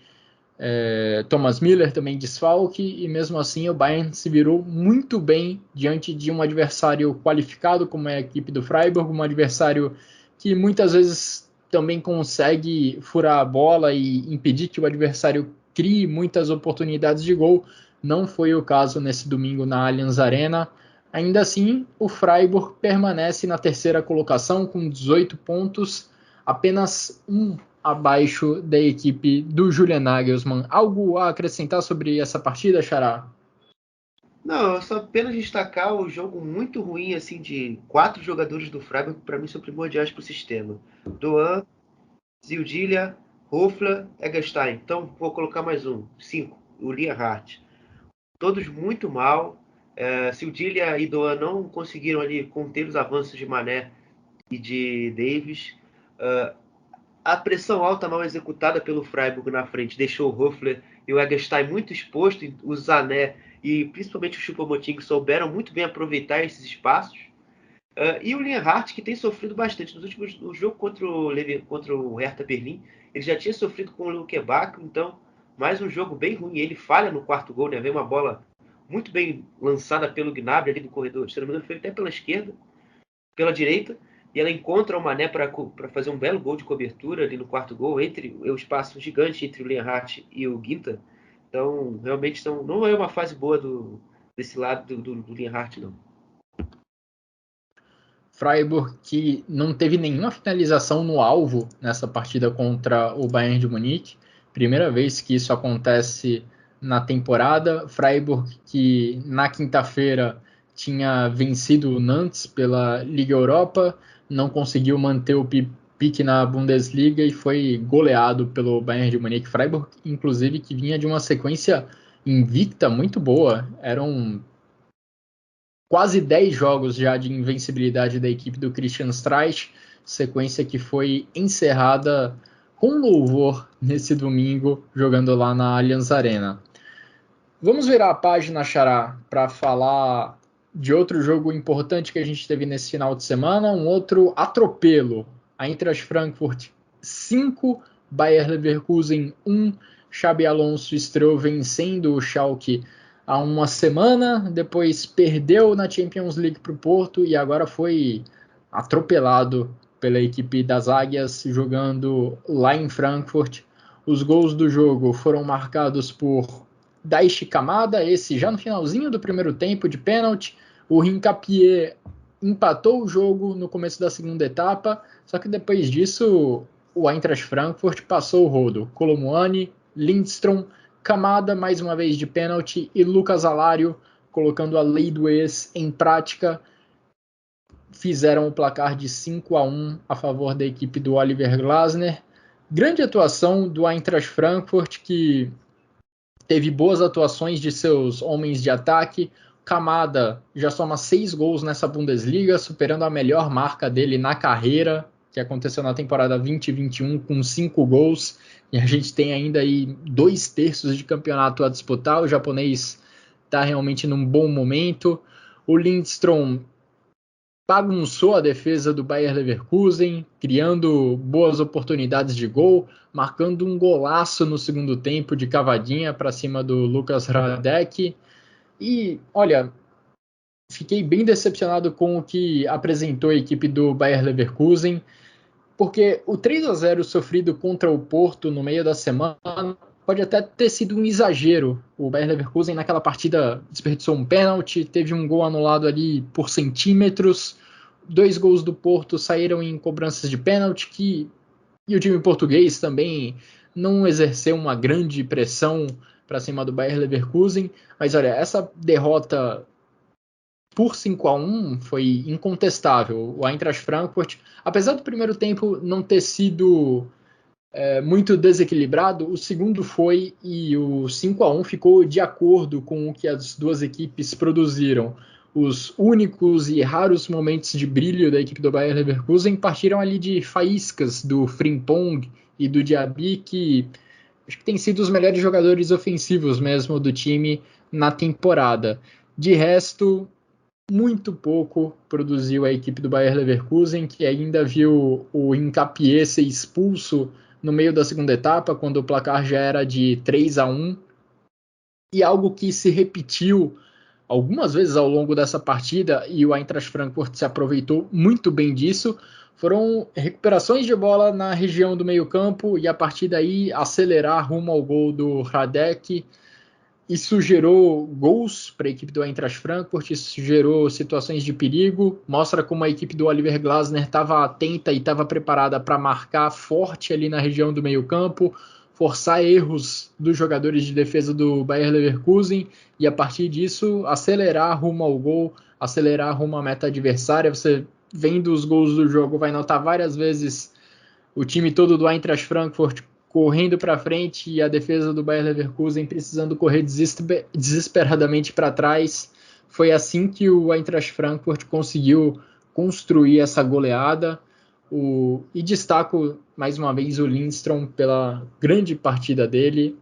Thomas Müller também desfalque, e mesmo assim o Bayern se virou muito bem diante de um adversário qualificado como é a equipe do Freiburg, um adversário que muitas vezes também consegue furar a bola e impedir que o adversário crie muitas oportunidades de gol. Não foi o caso nesse domingo na Allianz Arena. Ainda assim, o Freiburg permanece na terceira colocação com 18 pontos, apenas um abaixo da equipe do Julian Nagelsmann. Algo a acrescentar sobre essa partida, Xará? Não, só apenas destacar o jogo muito ruim assim de 4 jogadores do Freiburg, que para mim são primordiais para o sistema. Doan, Zildjian, Hofler, Eggestein. Então vou colocar mais 5, o Lienhardt. Todos muito mal. Zildjian e Doan não conseguiram ali conter os avanços de Mané e de Davis. A pressão alta mal executada pelo Freiburg na frente deixou o Hofler e o Eggestein muito exposto. O Sané e principalmente o Choupo-Moting souberam muito bem aproveitar esses espaços. E o Lienhardt, que tem sofrido bastante. No jogo contra o Hertha Berlim, ele já tinha sofrido com o Luke Bakio, então mais um jogo bem ruim. Ele falha no quarto gol, né? Vem uma bola muito bem lançada pelo Gnabry ali no corredor. Se não me engano, foi até pela esquerda, pela direita. E ela encontra o Mané para fazer um belo gol de cobertura ali no quarto gol, entre o espaço gigante entre o Lienhardt e o Ginter. Então, realmente, não é uma fase boa desse lado do Lienhardt, não. Freiburg, que não teve nenhuma finalização no alvo nessa partida contra o Bayern de Munique. Primeira vez que isso acontece na temporada. Freiburg, que na quinta-feira tinha vencido o Nantes pela Liga Europa, não conseguiu manter o pique na Bundesliga e foi goleado pelo Bayern de Munique. Freiburg, inclusive, que vinha de uma sequência invicta muito boa. Eram quase 10 jogos já de invencibilidade da equipe do Christian Streich, sequência que foi encerrada com louvor nesse domingo, jogando lá na Allianz Arena. Vamos virar a página, Xará, para falar de outro jogo importante que a gente teve nesse final de semana, um outro atropelo. A Eintracht Frankfurt 5, Bayer Leverkusen 1, Xabi Alonso estreou vencendo o Schalke há uma semana, depois perdeu na Champions League para o Porto e agora foi atropelado pela equipe das Águias jogando lá em Frankfurt. Os gols do jogo foram marcados por Daichi Kamada, esse já no finalzinho do primeiro tempo de pênalti. O Hincapié empatou o jogo no começo da segunda etapa, só que depois disso o Eintracht Frankfurt passou o rodo. Kolomuani, Lindstrom, Kamada mais uma vez de pênalti e Lucas Alario colocando a lei do ex em prática, fizeram o placar de 5-1 a favor da equipe do Oliver Glasner. Grande atuação do Eintracht Frankfurt, que teve boas atuações de seus homens de ataque. Kamada já soma 6 gols nessa Bundesliga, superando a melhor marca dele na carreira, que aconteceu na temporada 2021 com 5 gols. E a gente tem ainda aí 2/3 de campeonato a disputar. O japonês está realmente num bom momento. O Lindstrom bagunçou a defesa do Bayer Leverkusen, criando boas oportunidades de gol, marcando um golaço no segundo tempo de cavadinha para cima do Lukas Hradek. E, olha, fiquei bem decepcionado com o que apresentou a equipe do Bayer Leverkusen, porque o 3-0 sofrido contra o Porto no meio da semana pode até ter sido um exagero. O Bayer Leverkusen naquela partida desperdiçou um pênalti, teve um gol anulado ali por centímetros, 2 gols do Porto saíram em cobranças de pênalti, e o time português também não exerceu uma grande pressão para cima do Bayer Leverkusen. Mas olha, essa derrota por 5-1 foi incontestável. O Eintracht Frankfurt, apesar do primeiro tempo não ter sido muito desequilibrado, o segundo foi, e o 5-1 ficou de acordo com o que as duas equipes produziram. Os únicos e raros momentos de brilho da equipe do Bayer Leverkusen partiram ali de faíscas do Frimpong e do Diaby, que acho que têm sido os melhores jogadores ofensivos mesmo do time na temporada. De resto, muito pouco produziu a equipe do Bayer Leverkusen, que ainda viu o Hincapié ser expulso no meio da segunda etapa, quando o placar já era de 3-1, e algo que se repetiu algumas vezes ao longo dessa partida, e o Eintracht Frankfurt se aproveitou muito bem disso, foram recuperações de bola na região do meio-campo, e a partir daí acelerar rumo ao gol do Hradek. Isso gerou gols para a equipe do Eintracht Frankfurt, isso gerou situações de perigo, mostra como a equipe do Oliver Glasner estava atenta e estava preparada para marcar forte ali na região do meio-campo, forçar erros dos jogadores de defesa do Bayer Leverkusen e a partir disso acelerar rumo ao gol, acelerar rumo à meta adversária. Você vendo os gols do jogo vai notar várias vezes o time todo do Eintracht Frankfurt correndo para frente e a defesa do Bayer Leverkusen precisando correr desesperadamente para trás. Foi assim que o Eintracht Frankfurt conseguiu construir essa goleada. E destaco mais uma vez o Lindstrom pela grande partida dele.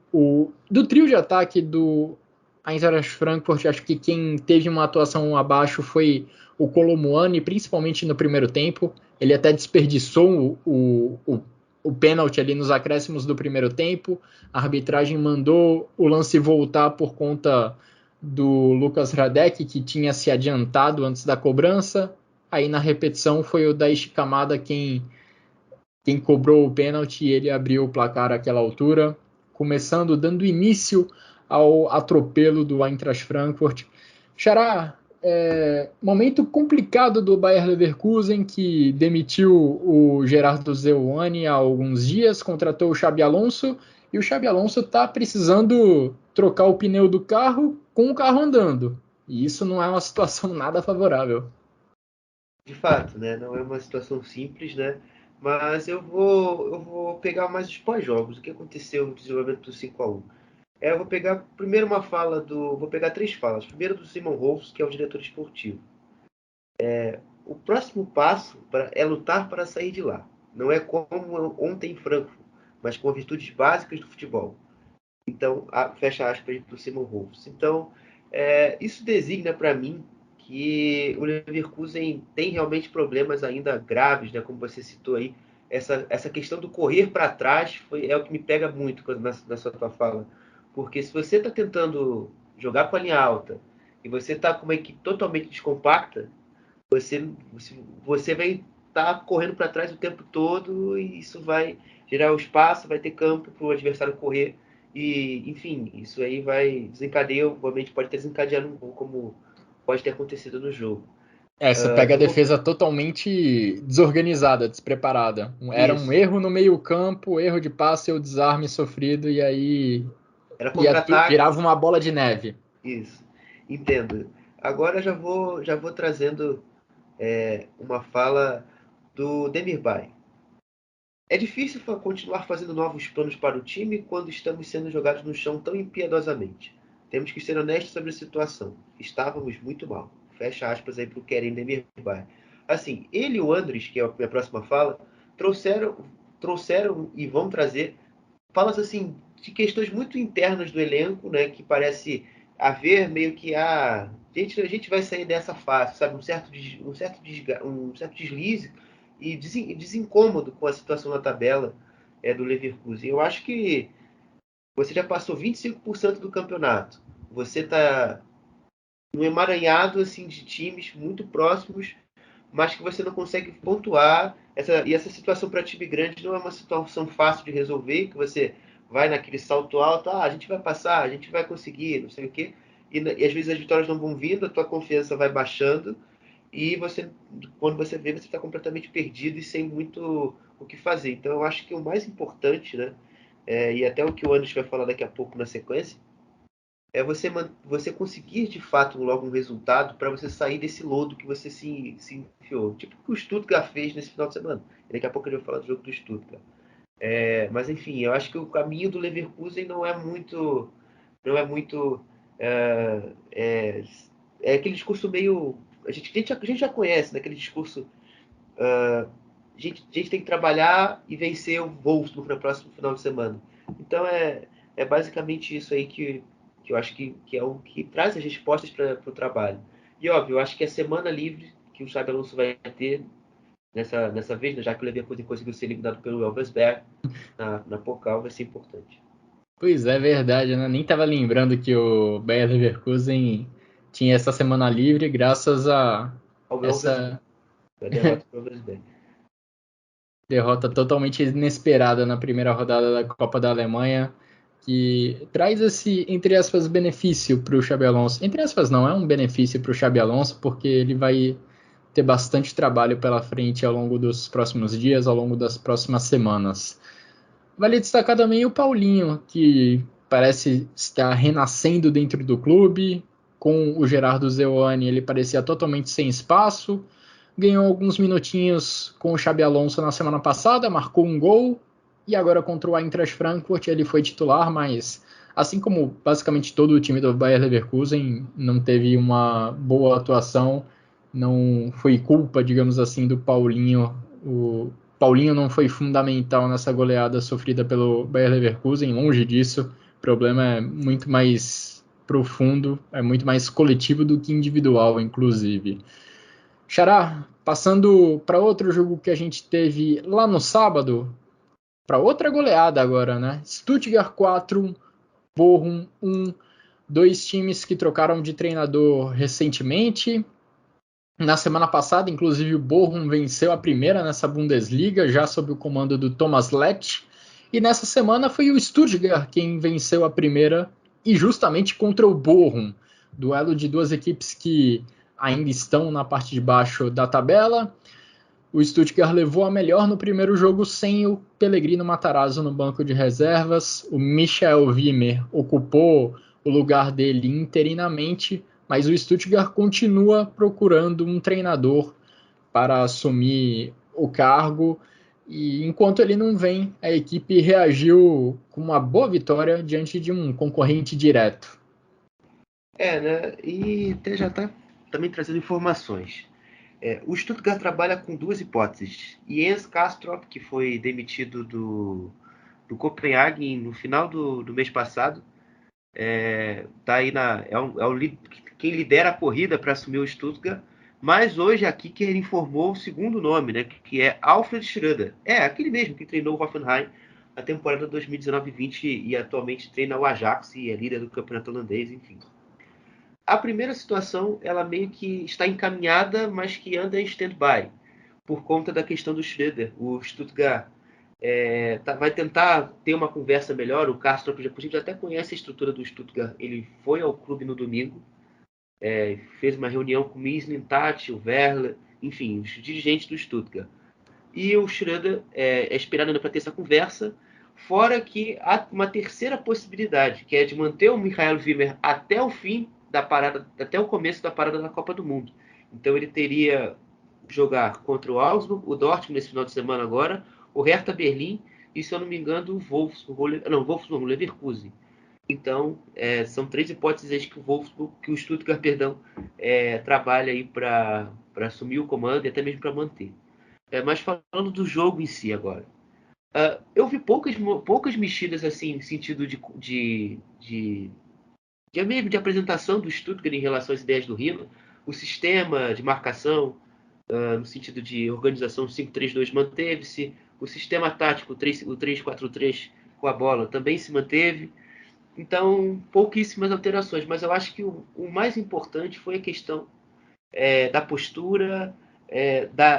Do trio de ataque do Eintracht Frankfurt, acho que quem teve uma atuação abaixo foi o Kolo Muani, principalmente no primeiro tempo. Ele até desperdiçou o pênalti ali nos acréscimos do primeiro tempo. A arbitragem mandou o lance voltar por conta do Lucas Hradek, que tinha se adiantado antes da cobrança. Aí na repetição foi o Daichi Kamada quem cobrou o pênalti e ele abriu o placar àquela altura, começando, dando início ao atropelo do Eintracht Frankfurt. Xará, momento complicado do Bayer Leverkusen, que demitiu o Gerardo Zewani há alguns dias, contratou o Xabi Alonso, e o Xabi Alonso está precisando trocar o pneu do carro com o carro andando. E isso não é uma situação nada favorável. De fato, né? Não é uma situação simples, né? Mas eu vou pegar mais os pós-jogos, o que aconteceu no desenvolvimento do 5-1. Eu vou pegar primeiro vou pegar 3 falas. Primeiro do Simon Rolfs, que é o diretor esportivo. O próximo passo é lutar para sair de lá. Não é como ontem em Frankfurt, mas com virtudes básicas do futebol. Então, fecha aspas para o Simon Rolfs. Então, isso designa para mim que o Leverkusen tem realmente problemas ainda graves, né? Como você citou aí, essa questão do correr para trás é o que me pega muito na sua tua fala. Porque se você está tentando jogar com a linha alta e você está com uma equipe totalmente descompacta, você vai estar correndo para trás o tempo todo e isso vai gerar o espaço, vai ter campo para o adversário correr. E, enfim, isso aí vai desencadear, obviamente pode ter desencadeado um gol, como pode ter acontecido no jogo. Você pega a defesa totalmente desorganizada, despreparada. Era um erro no meio-campo, erro de passe ou desarme sofrido, e aí era contra-ataque. Virava uma bola de neve. Isso, entendo. Agora já vou trazendo uma fala do Demirbay. É difícil continuar fazendo novos planos para o time quando estamos sendo jogados no chão tão impiedosamente. Temos que ser honestos sobre a situação. Estávamos muito mal. Fecha aspas aí para o Kerem Demirbay. Assim, ele e o Andres, que é a minha próxima fala, trouxeram e vão trazer falas assim de questões muito internas do elenco, né, que parece haver meio que a gente vai sair dessa fase, sabe, um certo deslize e desincômodo com a situação na tabela do Leverkusen. Eu acho que você já passou 25% do campeonato. Você está num emaranhado assim de times muito próximos, mas que você não consegue pontuar. Essa situação para time grande não é uma situação fácil de resolver, que você vai naquele salto alto, a gente vai passar, a gente vai conseguir, não sei o quê, e às vezes as vitórias não vão vindo, a tua confiança vai baixando, e quando você vê, você está completamente perdido e sem muito o que fazer. Então eu acho que o mais importante, né, e até o que o Anderson vai falar daqui a pouco na sequência, é você conseguir de fato logo um resultado para você sair desse lodo que você se enfiou. Tipo o que o Stuttgart fez nesse final de semana. E daqui a pouco eu vou falar do jogo do Stuttgart. Mas enfim, eu acho que o caminho do Leverkusen não é muito é, é, é aquele discurso meio a gente já conhece, né? Aquele discurso a gente tem que trabalhar e vencer o Wolfsburg no próximo final de semana. Então é basicamente isso aí que eu acho que é o que traz as respostas para o trabalho. E óbvio, eu acho que a semana livre que o Xabi Alonso vai ter nessa vez, né, já que o Leverkusen conseguiu ser eliminado pelo Elversberg na Pokal, vai ser importante. Pois é, verdade, né? Nem tava lembrando que o Bayer Leverkusen tinha essa semana livre graças a Ao Elversberg, essa a derrota para o Elversberg. derrota totalmente inesperada na primeira rodada da Copa da Alemanha, que traz esse, entre aspas, benefício para o Xabi Alonso. Entre aspas, não, é um benefício para o Xabi Alonso, porque ele vai ter bastante trabalho pela frente ao longo dos próximos dias, ao longo das próximas semanas. Vale destacar também o Paulinho, que parece estar renascendo dentro do clube. Com o Gerardo Zewani, ele parecia totalmente sem espaço. Ganhou alguns minutinhos com o Xabi Alonso na semana passada, marcou um gol. E agora contra o Eintracht Frankfurt ele foi titular, mas assim como basicamente todo o time do Bayer Leverkusen não teve uma boa atuação, não foi culpa, digamos assim, do Paulinho. O Paulinho não foi fundamental nessa goleada sofrida pelo Bayer Leverkusen, longe disso. O problema é muito mais profundo, é muito mais coletivo do que individual, inclusive. Xará, passando para outro jogo que a gente teve lá no sábado, para outra goleada agora, né? Stuttgart 4, Bochum 1, dois times que trocaram de treinador recentemente. Na semana passada, inclusive, o Bochum venceu a primeira nessa Bundesliga, já sob o comando do Thomas Lett. E nessa semana foi o Stuttgart quem venceu a primeira, e justamente contra o Bochum. Duelo de duas equipes que ainda estão na parte de baixo da tabela. O Stuttgart levou a melhor no primeiro jogo sem o Pellegrino Matarazzo no banco de reservas. O Michael Wimmer ocupou o lugar dele interinamente, mas o Stuttgart continua procurando um treinador para assumir o cargo. E enquanto ele não vem, a equipe reagiu com uma boa vitória diante de um concorrente direto. Né? E até já está também trazendo informações. O Stuttgart trabalha com duas hipóteses. Jens Kastrop, que foi demitido do Copenhagen no final do mês passado, tá aí quem lidera a corrida para assumir o Stuttgart. Mas hoje aqui que ele informou o segundo nome, né, que é Alfred Schröder. Aquele mesmo que treinou o Hoffenheim na temporada 2019-20 e atualmente treina o Ajax e é líder do campeonato holandês, enfim. A primeira situação, ela meio que está encaminhada, mas que anda em stand-by, por conta da questão do Schröder. O Stuttgart vai tentar ter uma conversa melhor. O Castro, a gente até conhece a estrutura do Stuttgart. Ele foi ao clube no domingo, fez uma reunião com o Misling, Tati, o Werler, enfim, os dirigentes do Stuttgart. E o Schröder é esperado ainda para ter essa conversa, fora que há uma terceira possibilidade, que é de manter o Michael Wimmer até o fim da parada, até o começo da parada da Copa do Mundo. Então ele teria jogar contra o Augsburg, o Dortmund nesse final de semana agora, o Hertha Berlim e, se eu não me engano, o Leverkusen. Então, são três hipóteses que o Stuttgart, trabalha aí para assumir o comando e até mesmo para manter. Mas falando do jogo em si agora, eu vi poucas mexidas assim, no sentido mesmo de apresentação do Stuttgart em relação às ideias do Rino. O sistema de marcação, no sentido de organização 5-3-2 manteve-se. O sistema tático, o 3-4-3 com a bola, também se manteve. Então, pouquíssimas alterações. Mas eu acho que o mais importante foi a questão da postura,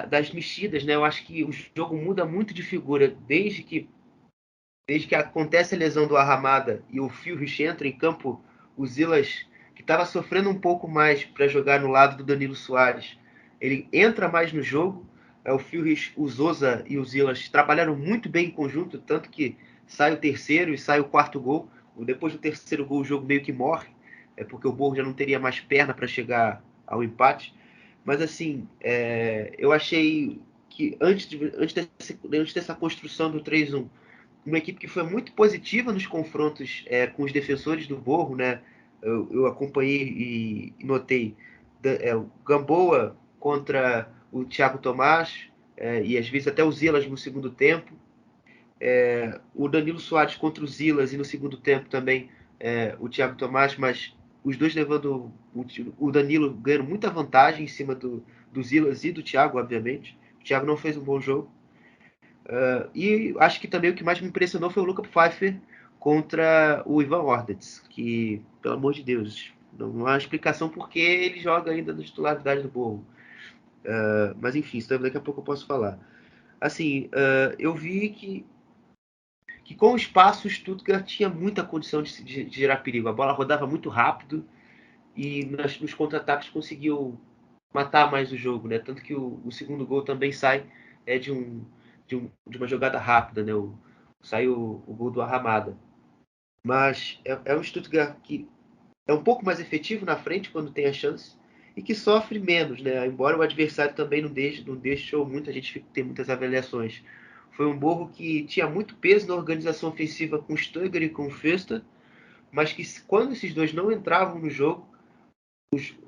das mexidas. Né? Eu acho que o jogo muda muito de figura desde que desde que acontece a lesão do Arramada e o Führich entra em campo, o Zilas, que estava sofrendo um pouco mais para jogar no lado do Danilo Soares, ele entra mais no jogo. O Führich, o Zosa e o Zilas trabalharam muito bem em conjunto, tanto que sai o terceiro e sai o quarto gol. Depois do terceiro gol, o jogo meio que morre, porque o Borro já não teria mais perna para chegar ao empate. Mas assim, eu achei que antes dessa construção do 3-1, uma equipe que foi muito positiva nos confrontos com os defensores do Borro, né? Eu acompanhei e notei o Gamboa contra o Thiago Tomás, e às vezes até o Zilas no segundo tempo. O Danilo Soares contra o Zilas e no segundo tempo também o Thiago Tomás, mas os dois levando o Danilo ganhando muita vantagem em cima do Zilas e do Thiago, obviamente. O Thiago não fez um bom jogo. E acho que também o que mais me impressionou foi o Luca Pfeiffer contra o Ivan Ordetz, que, pelo amor de Deus, não há explicação por que ele joga ainda na titularidade do Borro. Mas enfim, isso daqui a pouco eu posso falar. Assim, eu vi que com o espaço o Stuttgart tinha muita condição de gerar perigo. A bola rodava muito rápido e nos contra-ataques conseguiu matar mais o jogo, né? Tanto que o segundo gol também sai de uma jogada rápida, né? Saiu o gol do Arramada. Mas é um Stuttgart que é um pouco mais efetivo na frente quando tem a chance e que sofre menos, né? Embora o adversário também não deixou muita gente ter muitas avaliações. Foi um Borro que tinha muito peso na organização ofensiva com o Stöger e com o Fösta, mas que quando esses dois não entravam no jogo,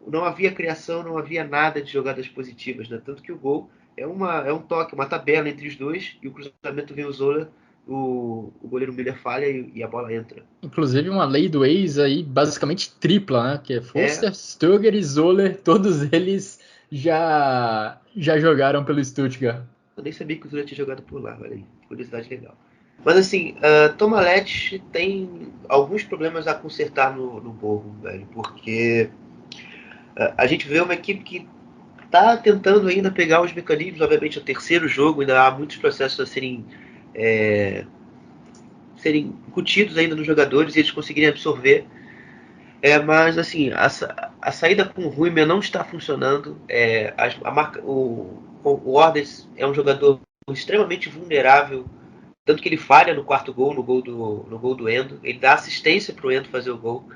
não havia criação, não havia nada de jogadas positivas, né? Tanto que o gol é um toque, uma tabela entre os dois, e o cruzamento vem o Zola, o goleiro Miller falha e a bola entra. Inclusive uma lei do ex aí basicamente tripla, né? Que é É, Foster, Stöger e Zoller, todos eles já jogaram pelo Stuttgart. eu nem sabia que o Zola tinha jogado por lá, olha aí, curiosidade legal. Mas assim, Tomalet tem alguns problemas a consertar no Borgo, velho, porque a gente vê uma equipe que está tentando ainda pegar os mecanismos. Obviamente é o terceiro jogo, ainda há muitos processos a serem incutidos ainda nos jogadores e eles conseguirem absorver. Mas assim, a saída com o Ruimer não está funcionando. O Ordens é um jogador extremamente vulnerável, tanto que ele falha no quarto gol, no gol do Endo. Ele dá assistência para o Endo fazer o gol.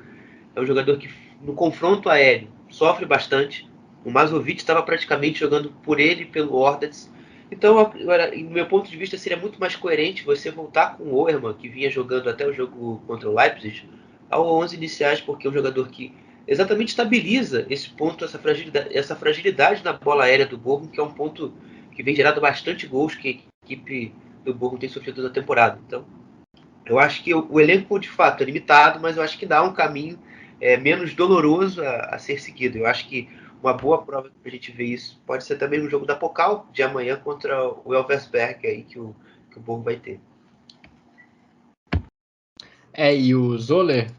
É um jogador que no confronto aéreo sofre bastante. O Mazovic estava praticamente jogando por ele e pelo Ordens. Então, agora, do meu ponto de vista, seria muito mais coerente você voltar com o Oerman, que vinha jogando até o jogo contra o Leipzig, ao 11 iniciais, porque é um jogador que exatamente estabiliza esse ponto, essa fragilidade na bola aérea do Borrom, que é um ponto que vem gerado bastante gols que a equipe do Borrom tem sofrido na temporada. Então, eu acho que o elenco, de fato, é limitado, mas eu acho que dá um caminho menos doloroso a ser seguido. Eu acho que uma boa prova para a gente ver isso pode ser também no jogo da Pokal de amanhã contra o Elversberg aí que o Borgo vai ter. E o Zoller,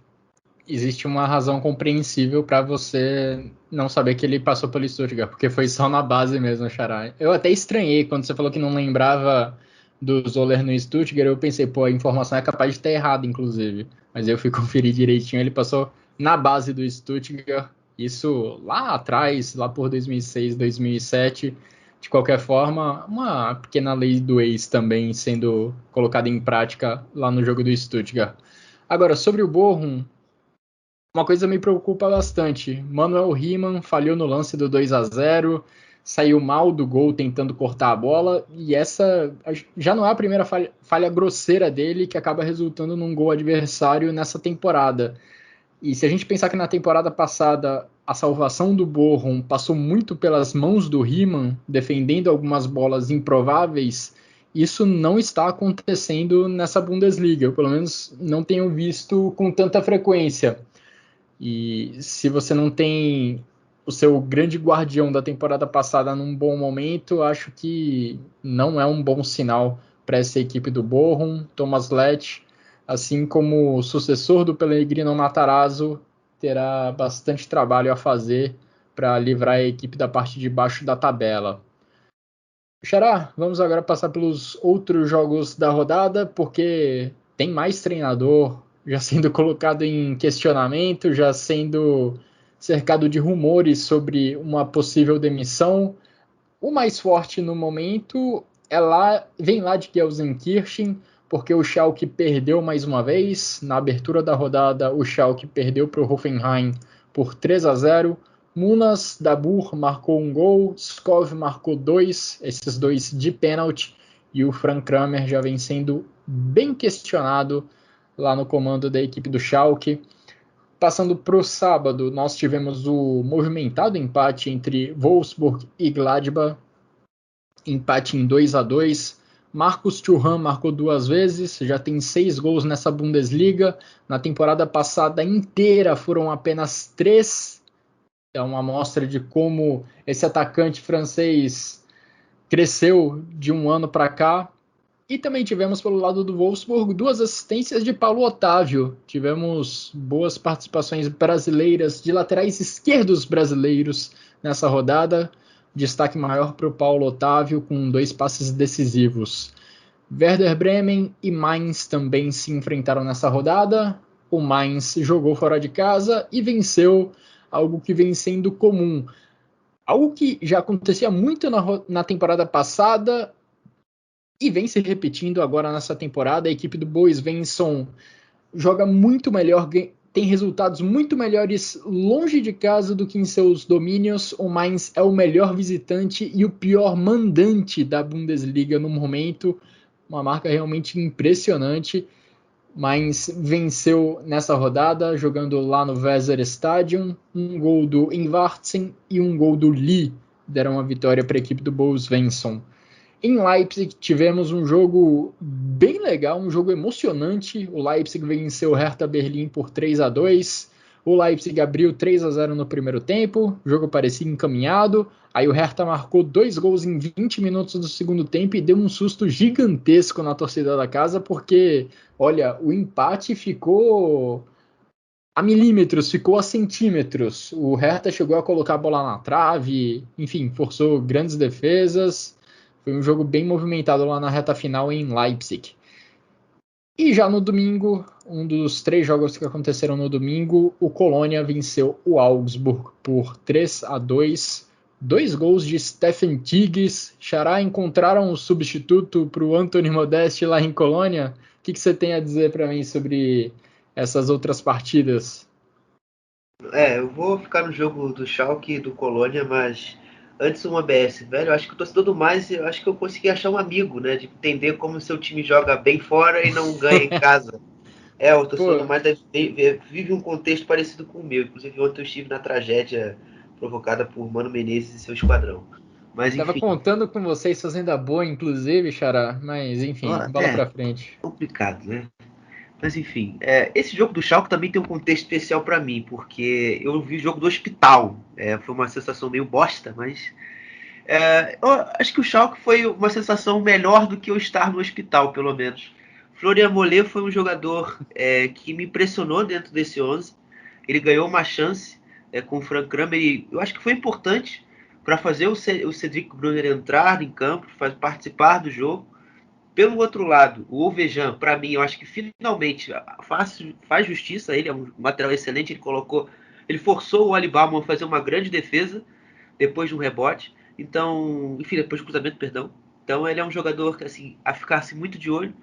existe uma razão compreensível para você não saber que ele passou pelo Stuttgart, porque foi só na base mesmo, Xará. Eu até estranhei quando você falou que não lembrava do Zoller no Stuttgart, eu pensei, pô, a informação é capaz de estar errada, inclusive. Mas eu fui conferir direitinho, ele passou na base do Stuttgart, isso lá atrás, lá por 2006, 2007. De qualquer forma, uma pequena lei do ex também sendo colocada em prática lá no jogo do Stuttgart. Agora, sobre o Bochum, uma coisa me preocupa bastante. Manuel Riemann falhou no lance do 2-0, saiu mal do gol tentando cortar a bola, e essa já não é a primeira falha grosseira dele que acaba resultando num gol adversário nessa temporada. E se a gente pensar que na temporada passada a salvação do Bochum passou muito pelas mãos do Riemann, defendendo algumas bolas improváveis, isso não está acontecendo nessa Bundesliga. Eu, pelo menos, não tenho visto com tanta frequência. E se você não tem o seu grande guardião da temporada passada num bom momento, acho que não é um bom sinal para essa equipe do Bochum. Thomas Lech, assim como o sucessor do Pellegrino Matarazzo, terá bastante trabalho a fazer para livrar a equipe da parte de baixo da tabela. Xará, vamos agora passar pelos outros jogos da rodada, porque tem mais treinador já sendo colocado em questionamento, já sendo cercado de rumores sobre uma possível demissão. O mais forte no momento vem lá de Gelsenkirchen, porque o Schalke perdeu mais uma vez. Na abertura da rodada, o Schalke perdeu para o Hoffenheim por 3-0. Munas Dabur marcou um gol, Skov marcou 2, esses 2 de pênalti, e o Frank Kramer já vem sendo bem questionado lá no comando da equipe do Schalke. Passando para o sábado, nós tivemos o movimentado empate entre Wolfsburg e Gladbach, empate em 2-2. Marcus Thuram marcou 2 vezes, já tem 6 gols nessa Bundesliga. Na temporada passada inteira foram apenas 3. É uma amostra de como esse atacante francês cresceu de um ano para cá. E também tivemos pelo lado do Wolfsburg 2 assistências de Paulo Otávio. Tivemos boas participações brasileiras, de laterais esquerdos brasileiros nessa rodada. Destaque maior para o Paulo Otávio, com 2 passes decisivos. Werder Bremen e Mainz também se enfrentaram nessa rodada. O Mainz jogou fora de casa e venceu, algo que vem sendo comum. Algo que já acontecia muito na temporada passada e vem se repetindo agora nessa temporada. A equipe do Boa Svensson joga muito melhor, tem resultados muito melhores longe de casa do que em seus domínios. O Mainz é o melhor visitante e o pior mandante da Bundesliga no momento. Uma marca realmente impressionante. Mainz venceu nessa rodada, jogando lá no Weserstadion. Um gol do Invartsen e um gol do Lee deram a vitória para a equipe do Boa Svensson. Em Leipzig tivemos um jogo bem legal, um jogo emocionante. O Leipzig venceu o Hertha Berlim por 3-2. O Leipzig abriu 3-0 no primeiro tempo, o jogo parecia encaminhado. Aí o Hertha marcou 2 gols em 20 minutos do segundo tempo e deu um susto gigantesco na torcida da casa, porque, olha, o empate ficou a milímetros, ficou a centímetros. O Hertha chegou a colocar a bola na trave, enfim, forçou grandes defesas. Foi um jogo bem movimentado lá na reta final em Leipzig. E já no domingo, um dos 3 jogos que aconteceram no domingo, o Colônia venceu o Augsburg por 3-2. 2 gols de Stefan Tigges. Xará, encontraram um substituto para o Anthony Modeste lá em Colônia? O que você tem a dizer para mim sobre essas outras partidas? Eu vou ficar no jogo do Schalke e do Colônia, mas antes uma ABS, velho, eu acho que o torcedor do mais, eu acho que eu consegui achar um amigo, né, de entender como o seu time joga bem fora e não ganha em casa. O torcedor do mais vive um contexto parecido com o meu. Inclusive ontem eu estive na tragédia provocada por Mano Menezes e seu esquadrão. Mas enfim. Tava contando com vocês fazendo a boa, inclusive, Xará, mas enfim, bola pra frente. Complicado, né? Mas enfim, esse jogo do Schalke também tem um contexto especial para mim, porque eu vi o jogo do hospital. Foi uma sensação meio bosta, mas eu acho que o Schalke foi uma sensação melhor do que eu estar no hospital, pelo menos. Florian Mollet foi um jogador que me impressionou dentro desse 11. Ele ganhou uma chance com o Frank Kramer e eu acho que foi importante para fazer o Cedric Brunner entrar em campo, participar do jogo. Pelo outro lado, o Ovejan, para mim, eu acho que finalmente faz justiça a ele, é um material excelente. Ele forçou o Ali Baumann a fazer uma grande defesa depois de um rebote. Então, enfim, depois do cruzamento, perdão. Então, ele é um jogador assim, a ficar muito de olho.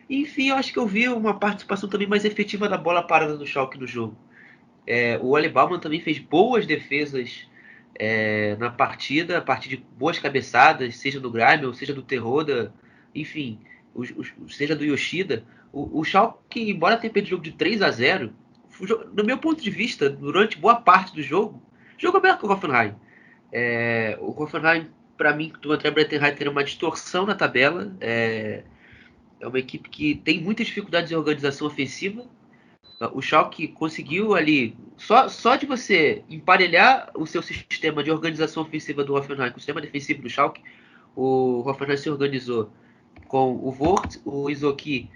E, enfim, eu acho que eu vi uma participação também mais efetiva da bola parada do Schalke no jogo. O Ali Baumann também fez boas defesas na partida, a partir de boas cabeçadas, seja do Grimal, seja do Terroda, enfim, seja do Yoshida. O Schalke, embora tenha perdido o jogo de 3-0, no meu ponto de vista, durante boa parte do jogo, jogou melhor que o Hoffenheim. O Hoffenheim, para mim, do André Breitenreiter, tem uma distorção na tabela. É uma equipe que tem muitas dificuldades em organização ofensiva. O Schalke conseguiu ali, só de você emparelhar o seu sistema de organização ofensiva do Hoffenheim com o sistema defensivo do Schalke, o Hoffenheim se organizou com o Vogt, o Isoki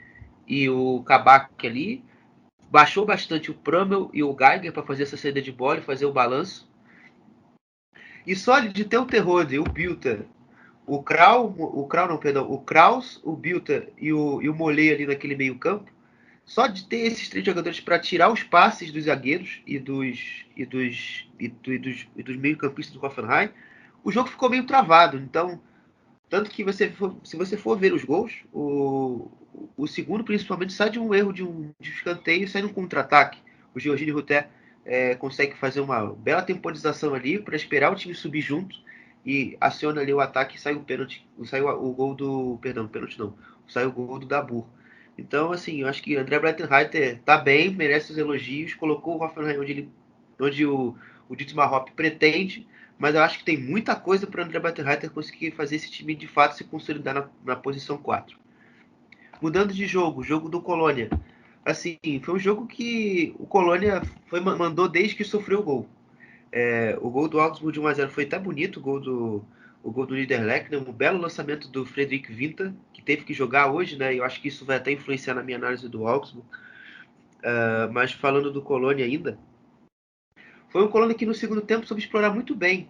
e o Kabak ali, baixou bastante o Prömel e o Geiger para fazer essa saída de bola e fazer o balanço. E só de ter o Terrode, o Bilter, o Kraus, o Bilter e o Mollet ali naquele meio campo, só de ter esses 3 jogadores para tirar os passes dos zagueiros e dos meio-campistas do Hoffenheim, o jogo ficou meio travado. Então, tanto que se você for ver os gols, o segundo principalmente sai de um erro de escanteio e sai num contra-ataque. O Georginio Rutter consegue fazer uma bela temporização ali para esperar o time subir junto e aciona ali o ataque e sai o pênalti, sai o gol do, perdão, pênalti não, sai o gol do Dabur. Então, assim, eu acho que André Breitenreiter tá bem, merece os elogios, colocou o Hoffenheim onde o Dietmar Hopp pretende, mas eu acho que tem muita coisa para o André Breitenreiter conseguir fazer esse time de fato se consolidar na posição 4. Mudando de jogo, jogo do Colônia. Assim, foi um jogo que o Colônia mandou desde que sofreu o gol. O gol do Augsburg de 1-0 foi até bonito, o gol do Niederlechner, um belo lançamento do Friedrich Winter, que teve que jogar hoje, né? Eu acho que isso vai até influenciar na minha análise do Augsburg. Mas falando do Colônia ainda, foi um Colônia que no segundo tempo soube explorar muito bem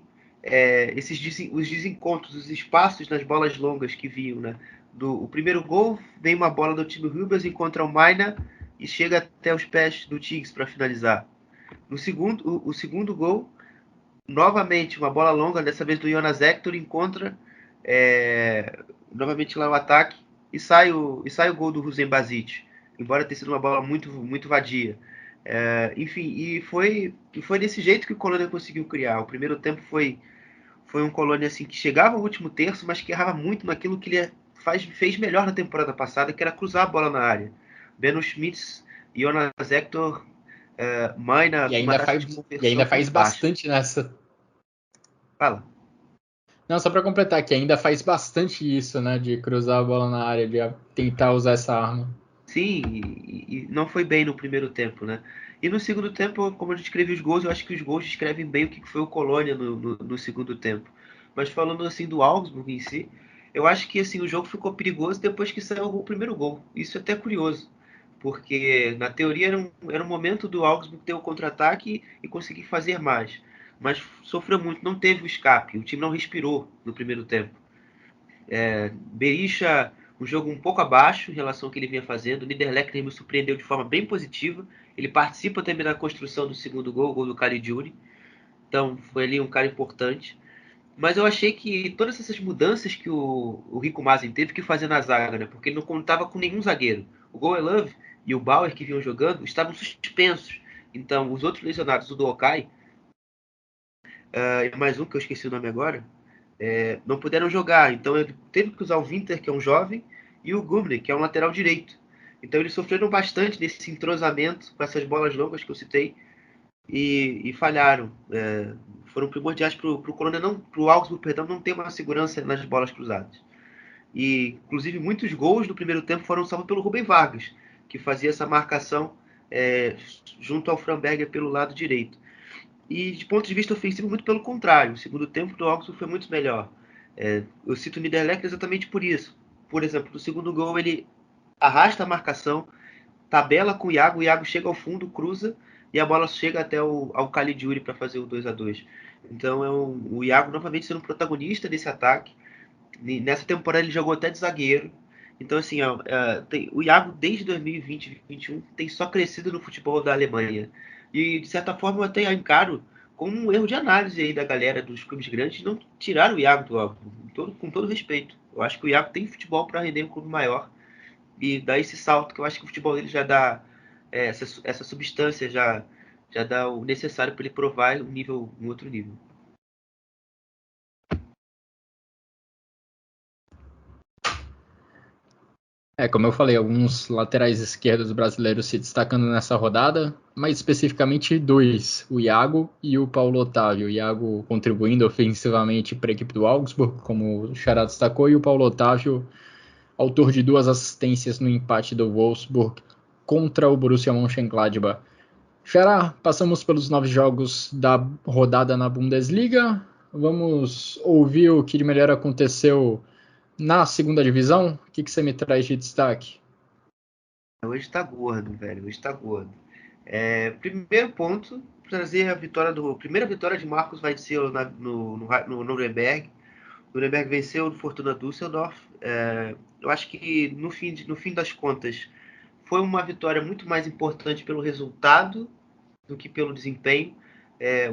os desencontros, os espaços nas bolas longas que vinham, né? O primeiro gol, vem uma bola do time Rubens, encontra o Maina e chega até os pés do Tiggs para finalizar. O segundo gol, novamente uma bola longa, dessa vez do Jonas Hector, encontra novamente lá o ataque e sai o gol do Hussein Basic, embora tenha sido uma bola muito, muito vadia. Enfim, e foi desse jeito que o Colônia conseguiu criar. O primeiro tempo foi um Colônia assim, que chegava ao último terço, mas que errava muito naquilo que ele fez melhor na temporada passada, que era cruzar a bola na área. Benno Schmitz, Jonas Hector, Maina, E uma ainda taxa faz, de e ainda conversão faz muito baixa. bastante nessa. Fala. Não, só para completar, que ainda faz bastante isso, né? De cruzar a bola na área, de tentar usar essa arma. Sim, e não foi bem no primeiro tempo, né? E no segundo tempo, como a gente escreve os gols, eu acho que os gols descrevem bem o que foi o Colônia no segundo tempo. Mas falando assim do Augsburg em si, eu acho que assim o jogo ficou perigoso depois que saiu o primeiro gol. Isso é até curioso, porque na teoria era um momento do Augsburg ter o contra-ataque e conseguir fazer mais. Mas sofreu muito, não teve o escape, o time não respirou no primeiro tempo. Berisha, um jogo um pouco abaixo em relação ao que ele vinha fazendo. O Niederlechner me surpreendeu de forma bem positiva. Ele participa também da construção do segundo gol, o gol do Caligiuri. Então foi ali um cara importante. Mas eu achei que todas essas mudanças que o Rico Mazen teve que fazer na zaga, né? Porque ele não contava com nenhum zagueiro. O Goelove e o Bauer, que vinham jogando, estavam suspensos. Então, os outros lesionados, o Dookai, e mais um que eu esqueci o nome agora, não puderam jogar. Então ele teve que usar o Winter, que é um jovem, e o Gumner, que é um lateral direito. Então eles sofreram bastante nesse entrosamento com essas bolas longas que eu citei e falharam. Foram primordiais para o Augsburg, perdão, não ter uma segurança nas bolas cruzadas. E inclusive muitos gols do primeiro tempo foram salvos pelo Rubem Vargas, que fazia essa marcação junto ao Framberger pelo lado direito. E de ponto de vista ofensivo, muito pelo contrário. O segundo tempo do Augsburg foi muito melhor. Eu cito o Niederlechner exatamente por isso. Por exemplo, no segundo gol ele arrasta a marcação, tabela com o Iago chega ao fundo, cruza e a bola chega até ao Caligiuri para fazer o 2-2. Então o Iago novamente sendo protagonista desse ataque. Nessa temporada ele jogou até de zagueiro. Então assim, o Iago desde 2020-2021 tem só crescido no futebol da Alemanha. E de certa forma eu até encaro como um erro de análise aí da galera dos clubes grandes não tirar o Iago do Augsburg, com todo respeito. Eu acho que o Iago tem futebol para render um clube maior e dar esse salto que eu acho que o futebol dele já dá essa substância, já dá o necessário para ele provar um outro nível. Como eu falei, alguns laterais esquerdos brasileiros se destacando nessa rodada, mais especificamente dois, o Iago e o Paulo Otávio. O Iago contribuindo ofensivamente para a equipe do Augsburg, como o Xará destacou, e o Paulo Otávio, autor de 2 assistências no empate do Wolfsburg contra o Borussia Mönchengladbach. Xará, passamos pelos 9 jogos da rodada na Bundesliga. Vamos ouvir o que de melhor aconteceu na segunda divisão. O que você me traz de destaque? Hoje tá gordo, velho. Hoje tá gordo. Primeiro ponto, trazer a primeira vitória de Marcos Weinzierl no Nuremberg. O Nuremberg venceu o Fortuna Düsseldorf. Eu acho que no fim das contas foi uma vitória muito mais importante pelo resultado do que pelo desempenho.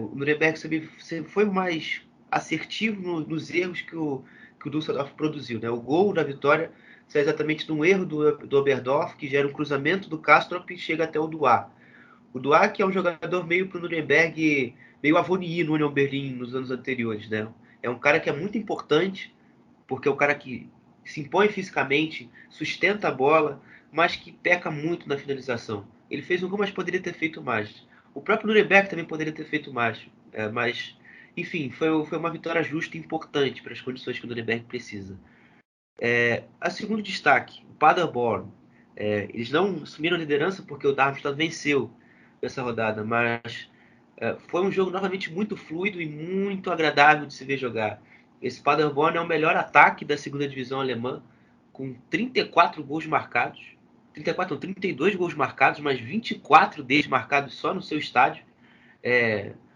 O Nuremberg sempre foi mais assertivo nos erros que o Düsseldorf produziu, né? O gol da vitória sai exatamente de um erro do Oberdorf, que gera um cruzamento do Kastrop e chega até o Duar. O Duar, que é um jogador meio para o Nuremberg, meio Avoni no Union Berlin nos anos anteriores, né? É um cara que é muito importante, porque é um cara que se impõe fisicamente, sustenta a bola, mas que peca muito na finalização. Ele fez um gol, mas poderia ter feito mais. O próprio Nuremberg também poderia ter feito mais, mas, enfim, foi uma vitória justa e importante para as condições que o Nuremberg precisa. A segundo destaque, o Paderborn. Eles não assumiram a liderança porque o Darmstadt venceu essa rodada, mas foi um jogo novamente muito fluido e muito agradável de se ver jogar. Esse Paderborn é o melhor ataque da segunda divisão alemã, com 34 gols marcados. 34 não, 32 gols marcados, mas 24 deles marcados só no seu estádio.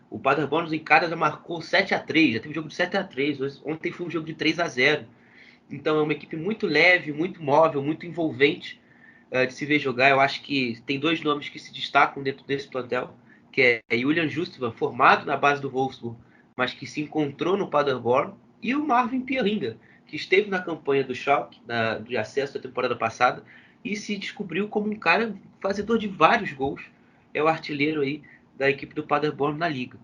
O Paderborn em casa já marcou 7-3, já teve jogo de 7-3. Ontem foi um jogo de 3-0. Então é uma equipe muito leve, muito móvel, muito envolvente de se ver jogar. Eu acho que tem dois nomes que se destacam dentro desse plantel, que é Julian Justvan, formado na base do Wolfsburg, mas que se encontrou no Paderborn, e o Marvin Pieringa, que esteve na campanha do Schalke, de acesso da temporada passada, e se descobriu como um cara fazedor de vários gols. É o artilheiro aí da equipe do Paderborn na liga.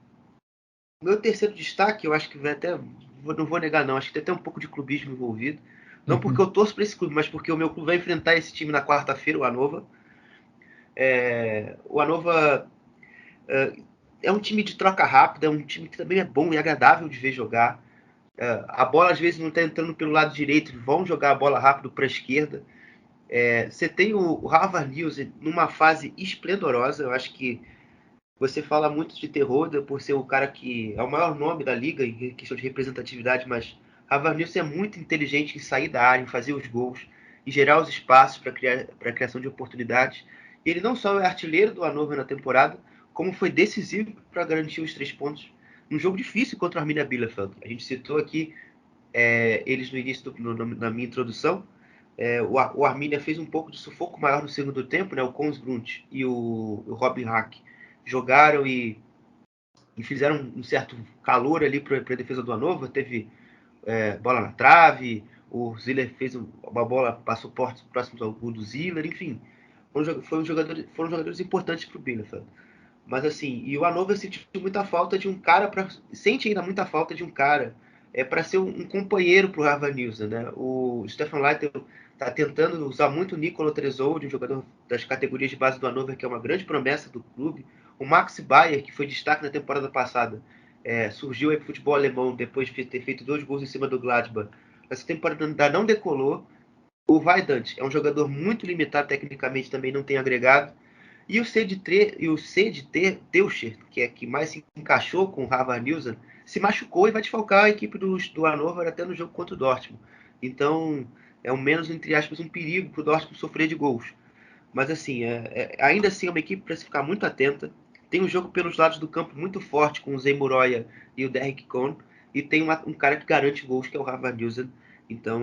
O meu terceiro destaque, eu acho que vai até, não vou negar não, acho que tem até um pouco de clubismo envolvido. Não porque eu torço para esse clube, mas porque o meu clube vai enfrentar esse time na quarta-feira, o Hannover. O Hannover é um time de troca rápida, é um time que também é bom e agradável de ver jogar. A bola às vezes não está entrando pelo lado direito, vão jogar a bola rápido para a esquerda. Você tem o Harvard News numa fase esplendorosa. Eu acho que você fala muito de terror por ser o cara que é o maior nome da liga em questão de representatividade, mas Harvard News é muito inteligente em sair da área, em fazer os gols, em gerar os espaços para a criação de oportunidades. Ele não só é artilheiro do Hannover na temporada, como foi decisivo para garantir os 3 pontos num jogo difícil contra o Arminia Bielefeld. A gente citou aqui eles no início na minha introdução. O Arminia fez um pouco de sufoco maior no segundo tempo, né? O Konsbrunt e o Robin Hack jogaram e fizeram um certo calor ali para a defesa do Hannover. Teve bola na trave, o Ziller fez uma bola, passou próximo ao gol do Ziller, enfim. Foram jogadores importantes para o Bielefeld. Mas assim, e o Hannover sentiu muita falta de um cara, sente ainda muita falta de um cara para ser um companheiro para o Harvard News, né? O Stefan Leiter está tentando usar muito o Nicola Trezold, um jogador das categorias de base do Hannover, que é uma grande promessa do clube. O Max Bayer, que foi destaque na temporada passada, surgiu aí para o futebol alemão depois de ter feito 2 gols em cima do Gladbach. Essa temporada ainda não decolou. O Weidant é um jogador muito limitado tecnicamente, também não tem agregado. E o C de Teuscher, que é que mais se encaixou com o Harvard News, se machucou e vai desfalcar a equipe do Hannover até no jogo contra o Dortmund. Então, é menos, entre aspas, um perigo para o Dortmund sofrer de gols. Mas, assim, ainda assim é uma equipe para se ficar muito atenta. Tem um jogo pelos lados do campo muito forte com o Zé Muroia e o Derrick Cohn. E tem um cara que garante gols, que é o Harvard News. Então,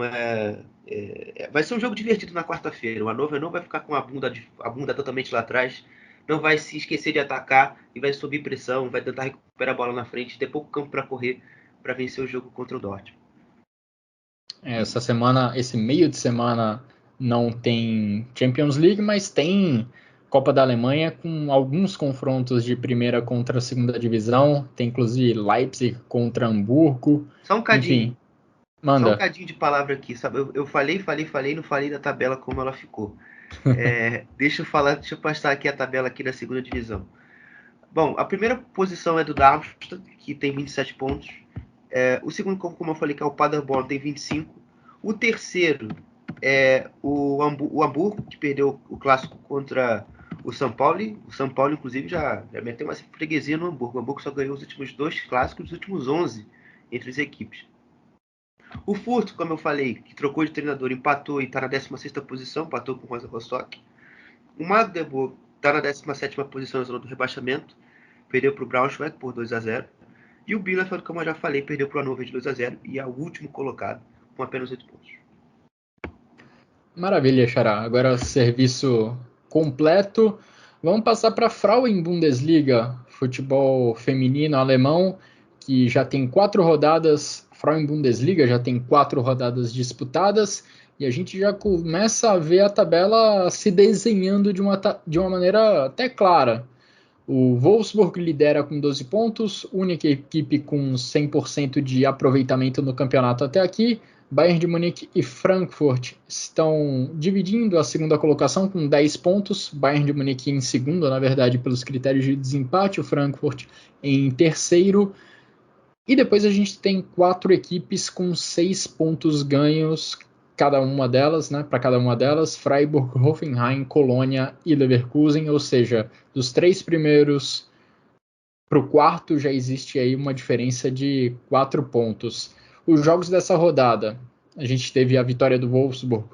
vai ser um jogo divertido na quarta-feira. O Hannover não vai ficar com a bunda totalmente lá atrás, não vai se esquecer de atacar e vai subir pressão, vai tentar recuperar a bola na frente, ter pouco campo para correr para vencer o jogo contra o Dortmund. Essa semana, esse meio de semana, não tem Champions League, mas tem Copa da Alemanha com alguns confrontos de primeira contra a segunda divisão. Tem inclusive Leipzig contra Hamburgo. Só um cadinho. Enfim, manda. Só um cadinho de palavra aqui, sabe? Eu falei, não falei da tabela como ela ficou. Deixa eu passar aqui a tabela aqui da segunda divisão. Bom, a primeira posição é do Darmstadt, que tem 27 pontos. O segundo, como eu falei, que é o Paderborn, tem 25. O terceiro é o Hamburgo, que perdeu o clássico contra o São Paulo. O São Paulo, inclusive, já meteu uma freguesia no Hamburgo. O Hamburgo só ganhou os últimos 2 clássicos dos últimos 11 entre as equipes. O Furt, como eu falei, que trocou de treinador, empatou e está na 16ª posição, empatou com o Rosa Rostock. O Magdeburg está na 17ª posição na zona do rebaixamento, perdeu para o Braunschweig por 2-0. E o Bielefeld, como eu já falei, perdeu para o Hannover de 2-0 e é o último colocado, com apenas 8 pontos. Maravilha, Xará. Agora serviço completo. Vamos passar para a Frauen-Bundesliga, futebol feminino alemão, que já tem 4 rodadas. Frauen-Bundesliga já tem 4 rodadas disputadas. E a gente já começa a ver a tabela se desenhando de uma maneira até clara. O Wolfsburg lidera com 12 pontos, única equipe com 100% de aproveitamento no campeonato até aqui. Bayern de Munique e Frankfurt estão dividindo a segunda colocação com 10 pontos. Bayern de Munique em segundo, na verdade, pelos critérios de desempate. O Frankfurt em terceiro. E depois a gente tem 4 equipes com 6 pontos ganhos, cada uma delas, né? Para cada uma delas, Freiburg, Hoffenheim, Colônia e Leverkusen. Ou seja, dos 3 primeiros para o quarto já existe aí uma diferença de 4 pontos. Os jogos dessa rodada, a gente teve a vitória do Wolfsburg,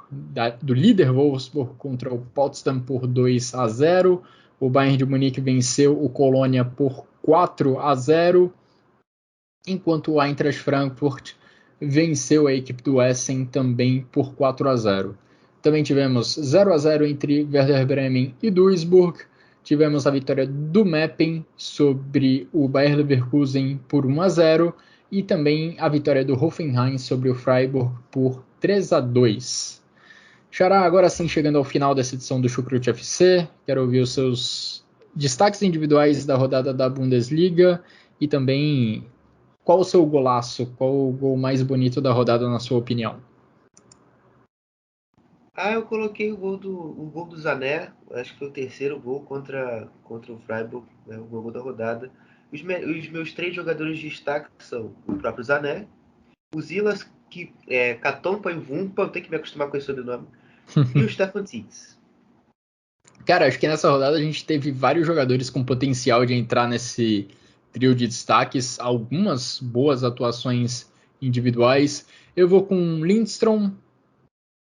do líder Wolfsburg contra o Potsdam por 2-0. O Bayern de Munique venceu o Colônia por 4-0. Enquanto o Eintracht Frankfurt venceu a equipe do Essen também por 4-0. Também tivemos 0-0 entre Werder Bremen e Duisburg. Tivemos a vitória do Meppen sobre o Bayer Leverkusen por 1-0. E também a vitória do Hoffenheim sobre o Freiburg por 3-2. Xará, agora sim chegando ao final dessa edição do Chucrute FC, quero ouvir os seus destaques individuais da rodada da Bundesliga e também qual o seu golaço, qual o gol mais bonito da rodada na sua opinião? Eu coloquei o gol do Sané, acho que foi o terceiro gol contra o Freiburg, né, o gol da rodada. Os meus 3 jogadores de destaque são o próprio Sané, o Silas, que é Katompa e Vumpa, eu tenho que me acostumar com esse sobrenome, e o Stefan Tsigs. Cara, acho que nessa rodada a gente teve vários jogadores com potencial de entrar nesse trio de destaques, algumas boas atuações individuais. Eu vou com Lindstrom,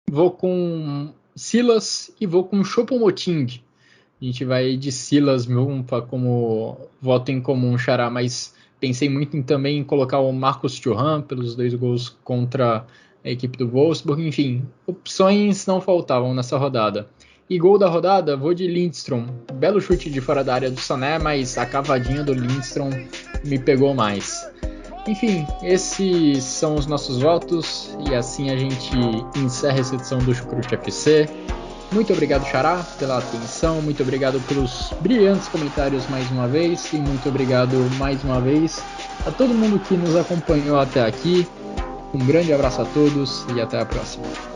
vou com Silas e vou com Choupo-Moting. A gente vai de Silas Vumpa como voto em comum, Xará, mas pensei muito também em colocar o Marcus Thuram pelos 2 gols contra a equipe do Wolfsburg. Enfim, opções não faltavam nessa rodada. E gol da rodada, vou de Lindstrom. Belo chute de fora da área do Sané, mas a cavadinha do Lindstrom me pegou mais. Enfim, esses são os nossos votos e assim a gente encerra essa edição do Chucrute FC. Muito obrigado, Xará, pela atenção, muito obrigado pelos brilhantes comentários mais uma vez e muito obrigado mais uma vez a todo mundo que nos acompanhou até aqui. Um grande abraço a todos e até a próxima.